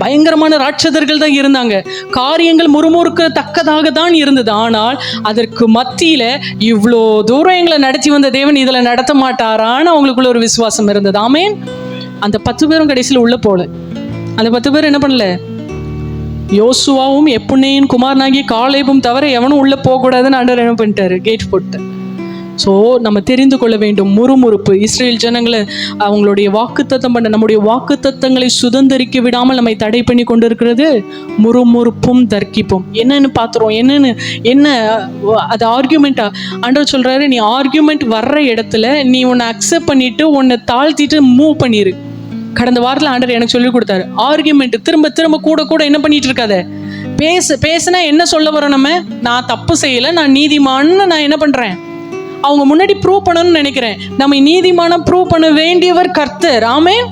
பயங்கரமான ராட்சதர்கள் தான் இருந்தாங்க, காரியங்கள் முறுமுறுக்கத்தக்கதாக தான் இருந்தது. ஆனால் அதற்கு மத்தியில இவ்வளோ தூரம் எங்களை நடத்தி வந்த தேவன் இதில் நடத்த மாட்டாரான்னு அவங்களுக்குள்ள ஒரு விசுவாசம் இருந்தது. ஆமேன். அந்த 10 பேரும் கடைசியில் உள்ள போல. அந்த 10 பேர் என்ன பண்ணல, யோசுவாவும் எப்புன்னேயின் குமாரனாகிய காலேபும் தவிர எவனும் உள்ள போகக்கூடாதுன்னு ஆண்டவர் என்ன பண்ணிட்டாரு, கேட் போட்டு. ஸோ நம்ம தெரிந்து கொள்ள வேண்டும், முறுமுறுப்பு இஸ்ரேல் ஜனங்களை அவங்களுடைய வாக்குத்தத்தம் பண்ண நம்முடைய வாக்குத்தத்தங்களை சுதந்திரிக்க விடாமல் நம்மை தடை பண்ணி கொண்டு இருக்கிறது முறுமுறுப்பும் தர்க்கிப்பும். என்னன்னு பார்த்துறோம், என்ன அது ஆர்கியூமெண்ட்டா. ஆண்டவர் சொல்றாரு, நீ ஆர்கியூமெண்ட் வர்ற இடத்துல நீ உன்னை அக்செப்ட் பண்ணிட்டு உன்னை தாழ்த்திட்டு மூவ் பண்ணிரு. கடந்த வாரத்தில் ஆண்டவர் எனக்கு சொல்லி கொடுத்தாரு, ஆர்கியூமெண்ட் திரும்ப திரும்ப கூட என்ன பண்ணிட்டு இருக்காத. பேசுனா என்ன சொல்ல வரோம், நம்ம நான் தப்பு செய்யலை, நான் நீதிமான்னு நான் என்ன பண்றேன், அவங்க முன்னாடி ப்ரூவ் பண்ணணும்னு நினைக்கிறேன். நம்ம நீதிமானம் ப்ரூவ் பண்ண வேண்டியவர் கர்த்தர். ஆமென்.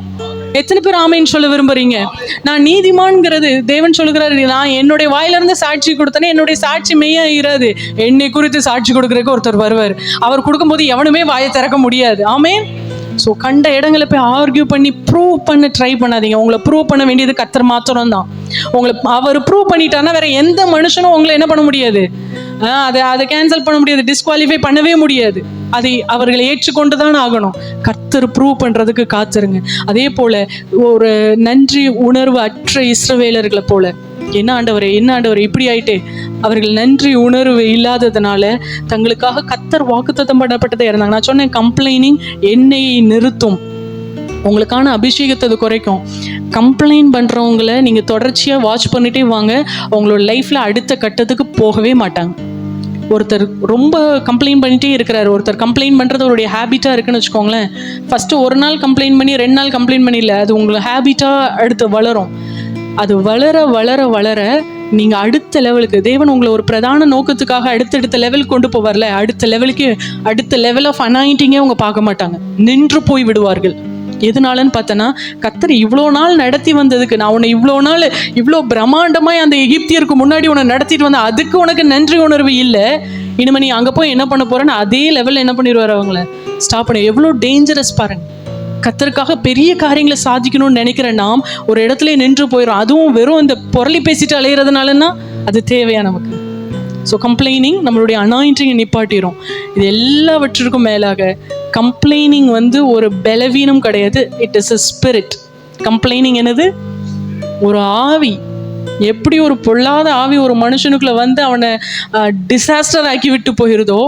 எத்தனை பேர் ஆமேன்னு சொல்ல விரும்புறீங்க? நான் நீதிமான்ங்கிறது தேவன் சொல்லுகிறாரு, நான் என்னுடைய வாயிலிருந்து சாட்சி கொடுத்தேனே என்னுடைய சாட்சி மெய்யா இராது. என்னை குறித்து சாட்சி கொடுக்கறதுக்கு ஒருத்தர் வருவார். அவர் கொடுக்கும்போது எவனுமே வாயை திறக்க முடியாது. ஆமென். ஸோ கண்ட இடங்களை போய் ஆர்கியூ பண்ணி ப்ரூவ் பண்ண ட்ரை பண்ணாதீங்க. உங்களை ப்ரூவ் பண்ண வேண்டியது கர்த்தர் மாத்திரம் தான். உங்களை அவர் ப்ரூவ் பண்ணிட்டான்னா வேற எந்த மனுஷனும் உங்களை என்ன பண்ண முடியாது, அதை கேன்சல் பண்ண முடியாது, டிஸ்குவாலிஃபை பண்ணவே முடியாது. அதை அவர்களை ஏற்றுக்கொண்டு தான் ஆகணும். கர்த்தர் ப்ரூவ் பண்ணுறதுக்கு காத்துருங்க. அதே போல் ஒரு நன்றி உணர்வு அற்ற இஸ்ரவேலர்களை போல, என்ன ஆண்டவரே இப்படி ஆயிட்டு, அவர்கள் நன்றி உணர்வு இல்லாததுனால தங்களுக்காக கர்த்தர் வாக்குத்தத்தம் பண்ணப்பட்டதை இருந்தாங்க. நான் சொன்னேன், கம்ப்ளைனிங் எண்ணெயை நிறுத்தும், உங்களுக்கான அபிஷேகத்தை அது குறைக்கும். கம்ப்ளைண்ட் பண்ணுறவங்களை நீங்கள் தொடர்ச்சியாக வாட்ச் பண்ணிட்டே வாங்க, அவங்களோட லைஃப்பில் அடுத்த கட்டத்துக்கு போகவே மாட்டாங்க. ஒருத்தர் ரொம்ப கம்ப்ளைண்ட் பண்ணிகிட்டே இருக்கிறாரு, ஒருத்தர் கம்ப்ளைண்ட் பண்ணுறது அவருடைய ஹேபிட்டாக இருக்குன்னு வச்சுக்கோங்களேன். ஃபஸ்ட்டு ஒரு நாள் கம்ப்ளைண்ட் பண்ணி 2 நாள் கம்ப்ளைண்ட் பண்ணிடல, அது உங்களுக்கு ஹேபிட்டாக அடுத்து வளரும். அது வளர வளர வளர நீங்கள் அடுத்த லெவலுக்கு, தேவன் உங்களை ஒரு பிரதான நோக்கத்துக்காக அடுத்தடுத்த லெவலுக்கு கொண்டு போவார்ல, அடுத்த லெவல் ஆஃப் அனாயிண்டிங்கே அவங்க பார்க்க மாட்டாங்க, நின்று போய் விடுவார்கள். எதனாலன்னு பார்த்தனா, கர்த்தர் இவ்வளோ நாள் நடத்தி வந்ததுக்கு, நான் உன்னை இவ்வளோ நாள் இவ்வளோ பிரம்மாண்டமாய் அந்த எகிப்தியருக்கு முன்னாடி உன்னை நடத்திட்டு வந்த, அதுக்கு உனக்கு நன்றி உணர்வு இல்லை. இனிமே நீ அங்கே போய் என்ன பண்ண போறேன்னு அதே லெவலில் என்ன பண்ணிடுவார், அவங்கள ஸ்டாப் பண்ண. எவ்வளோ டேஞ்சரஸ் பாருங்க. கர்த்தருக்காக பெரிய காரியங்களை சாதிக்கணும்னு நினைக்கிற நாம் ஒரு இடத்துல நின்று போயிடும். அதுவும் வெறும் இந்த பொருளி பேசிட்டு அலையிறதுனாலன்னா அது தேவையா நமக்கு? ஸோ கம்ப்ளைனிங் நம்மளுடைய அனாயிண்டிங்கை நிப்பாட்டிடும். இது எல்லாவற்றிற்கும் மேலாக கம்ப்ளைனிங் ஒரு பலவீனம் கிடையாது, it is a spirit. Complaining என்னது? ஒரு ஆவி. எப்படி ஒரு பொல்லாத ஆவி ஒரு மனுஷனுக்குள்ள அவனை டிசாஸ்டர் ஆக்கி விட்டு போயிருதோ,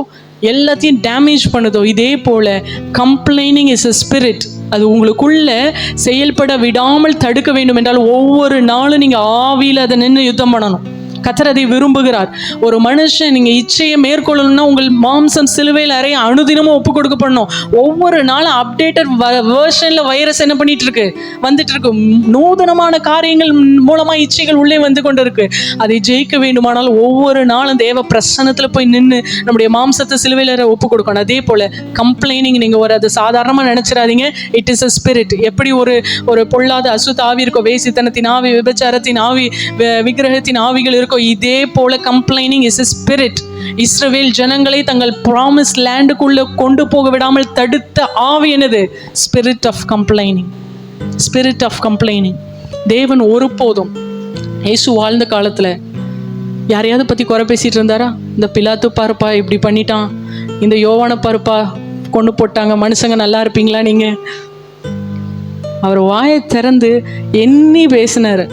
எல்லாத்தையும் டேமேஜ் பண்ணுதோ, இதே போல கம்ப்ளைனிங் இஸ் அ ஸ்பிரிட். அது உங்களுக்குள்ள செயல்பட விடாமல் தடுக்க வேண்டும் என்றால் ஒவ்வொரு நாளும் நீங்கள் ஆவியில் அதை நின்று யுத்தம் பண்ணணும். கர்த்தர் அதை விரும்புகிறார். ஒரு மனுஷன் நீங்கள் இச்சையை மேற்கொள்ளணும்னா உங்கள் மாம்சம் சிலுவையில் அறைய அனுதினமும் ஒப்பு கொடுக்கப்படணும். ஒவ்வொரு நாளும் அப்டேட்டட் வேர்ஷனில் வைரஸ் என்ன பண்ணிட்டு இருக்கு, வந்துட்டு இருக்கு. நூதனமான காரியங்கள் மூலமாக இச்சைகள் உள்ளே வந்து கொண்டு இருக்கு. அதை ஜெயிக்க வேண்டுமானால் ஒவ்வொரு நாளும் தேவ பிரசன்னத்தில் போய் நின்று நம்முடைய மாம்சத்தை சிலுவையில் அறைய ஒப்பு கொடுக்கணும். அதே போல் கம்ப்ளைனிங் நீங்கள் அது சாதாரணமாக நினச்சிடாதீங்க. It is a spirit. எப்படி ஒரு பொல்லாத அசுத்த ஆவி இருக்கோ, வேசித்தனத்தின் ஆவி, விபச்சாரத்தின் ஆவி, விக்கிரகத்தின் ஆவிகள் இருக்கோ, இதே போல கம்ப்ளைனிங் இஸ் a spirit. இஸ்ரவேல் ஜனங்களை தங்கள் ப்ராமிஸ் லேண்டுக்குள்ள கொண்டு போக விடாமல் தடுத்த ஆவி என்னது? Spirit of complaining. Spirit of complaining. தேவன் ஒருபோதும் இயேசு வாழ்ந்த காலத்துல யாரையாவது பத்தி குறை பேசிட்டு இருந்தாரா? இந்த பிலாத்து பாருப்பா இப்படி பண்ணிட்டான், இந்த யோவான பாருப்பா கொண்டு போட்டாங்க, மனுஷங்க நல்லா இருப்பீங்களா நீங்க? அவர் வாயை திறந்து எண்ணி பேசினார்.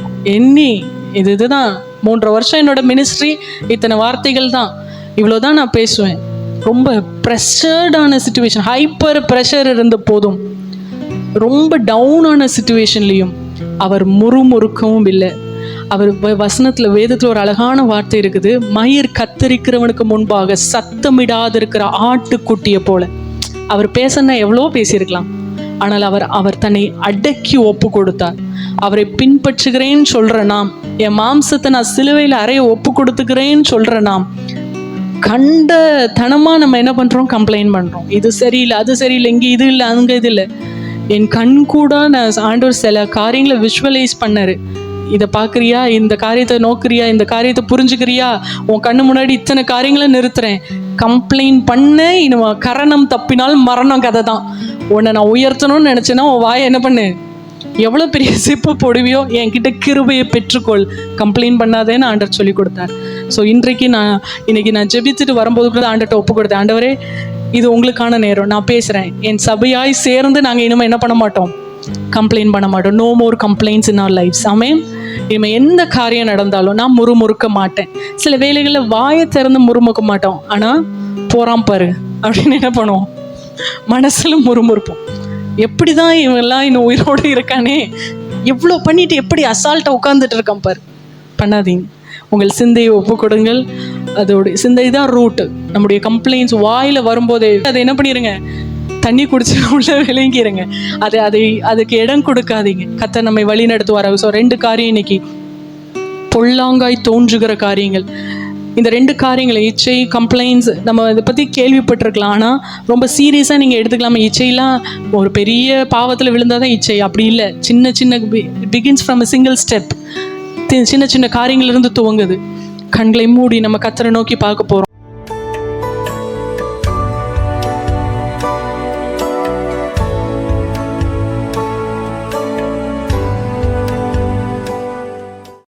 இதுதான் 3 வருஷம் என்னோட மினிஸ்ட்ரி, இத்தனை வார்த்தைகள் தான், இவ்வளோதான் நான் பேசுவேன். ரொம்ப ப்ரெஷர்டான சிச்சுவேஷன், ஹைப்பர் ப்ரெஷர் இருந்த போதும், ரொம்ப டவுனான சிச்சுவேஷன்லையும் அவர் முறுமுறுக்கவும் இல்லை. அவர் வசனத்தில் வேதத்தில் ஒரு அழகான வார்த்தை இருக்குது, மயிர் கத்தரிக்கிறவனுக்கு முன்பாக சத்தமிடாது இருக்கிற ஆட்டுக்குட்டியை போல. அவர் பேசணும்னா எவ்வளோ பேசியிருக்கலாம், ஆனால் அவர் தன்னை அடக்கி ஒப்பு கொடுத்தார். அவரை பின்பற்றுகிறேன்னு சொல்ற நாம், என் மாம்சத்தை நான் சிலுவையில் அறைய ஒப்பு கொடுத்துக்கிறேன்னு சொல்ற நாம் கண்ட தனமாக நம்ம என்ன பண்ணுறோம், கம்ப்ளைண்ட் பண்ணுறோம். இது சரியில்லை, அது சரியில்லை, இங்கே இது இல்லை, அங்கே இது இல்லை. என் கண் கூட நான் ஆண்டவர் சில காரியங்களை விஷுவலைஸ் பண்ணாரு. இதை பார்க்குறியா, இந்த காரியத்தை நோக்குறியா, இந்த காரியத்தை புரிஞ்சுக்கிறியா, உன் கண்ணு முன்னாடி இத்தனை காரியங்களை நிறுத்துறேன். கம்ப்ளைண்ட் பண்ண இன்னும் கரணம் தப்பினால் மரணம் கதை தான். உன்னை நான் உயர்த்தணும்னு நினச்சேன்னா உன் வாயை என்ன பண்ணு, எவ்வளோ பெரிய சிப்பு போடுவியோ, என்கிட்ட கிருபையை பெற்றுக்கொள், கம்ப்ளைண்ட் பண்ணாதேன்னு ஆண்டவர் சொல்லி கொடுத்தார். ஸோ இன்னைக்கு நான் ஜெபிச்சுட்டு வரும்போது கூட ஆண்டர்கிட்ட ஒப்பு கொடுத்தேன். ஆண்டவரே, இது உங்களுக்கான நேரம், நான் பேசுகிறேன். என் சபையாய் சேர்ந்து நாங்கள் இனிமேல் என்ன பண்ண மாட்டோம், கம்ப்ளைண்ட் பண்ண மாட்டோம். நோ மோர் கம்ப்ளைண்ட்ஸ் இன் அவர் லைஃப்ஸ். ஆமென். இனிமேல் எந்த காரியம் நடந்தாலும் நான் முறுமுறுக்க மாட்டேன். சில வேளைகளில் வாயை திறந்து முறுமுறுக்க மாட்டோம், ஆனால் போறான் பாரு அப்படின்னு என்ன பண்ணுவோம், மனசுல முறுமுறுப்போம். எப்படி தான் இவெல்லாம் இன்னும் உயிரோடு இருக்கானே, எவ்வளோ பண்ணிட்டு எப்படி அசால்ட்டாக உட்காந்துட்டு இருக்கான் பாரு. பண்ணாதீங்க. உங்கள் சிந்தையை ஒப்பு கொடுங்கள். அதோடைய சிந்தை தான் ரூட்டு. நம்முடைய கம்ப்ளைண்ட்ஸ் வாயில் வரும்போதே அதை என்ன பண்ணிடுங்க, தண்ணி குடிச்சு உள்ள விளங்கிடுங்க. அதுக்கு இடம் கொடுக்காதீங்க. கர்த்தர் நம்மை வழி நடத்துவார். ஸோ 2 காரியம் இன்னைக்கு, பொல்லாங்காய் தோன்றுகிற காரியங்கள். இந்த 2 காரியங்கள், இச்சை, கம்ப்ளைண்ட்ஸ், நம்ம இதை பற்றி கேள்விப்பட்டிருக்கலாம், ஆனால் ரொம்ப சீரியஸாக நீங்கள் எடுத்துக்கலாமா? இச்சைலாம் ஒரு பெரிய பாவத்தில் விழுந்தால் தான் இச்சை, அப்படி இல்லை. சின்ன begins from a single step. சின்ன காரியங்களிலிருந்து துவங்குது. கண்களை மூடி நம்ம கர்த்தரை நோக்கி பார்க்க போகிறோம்.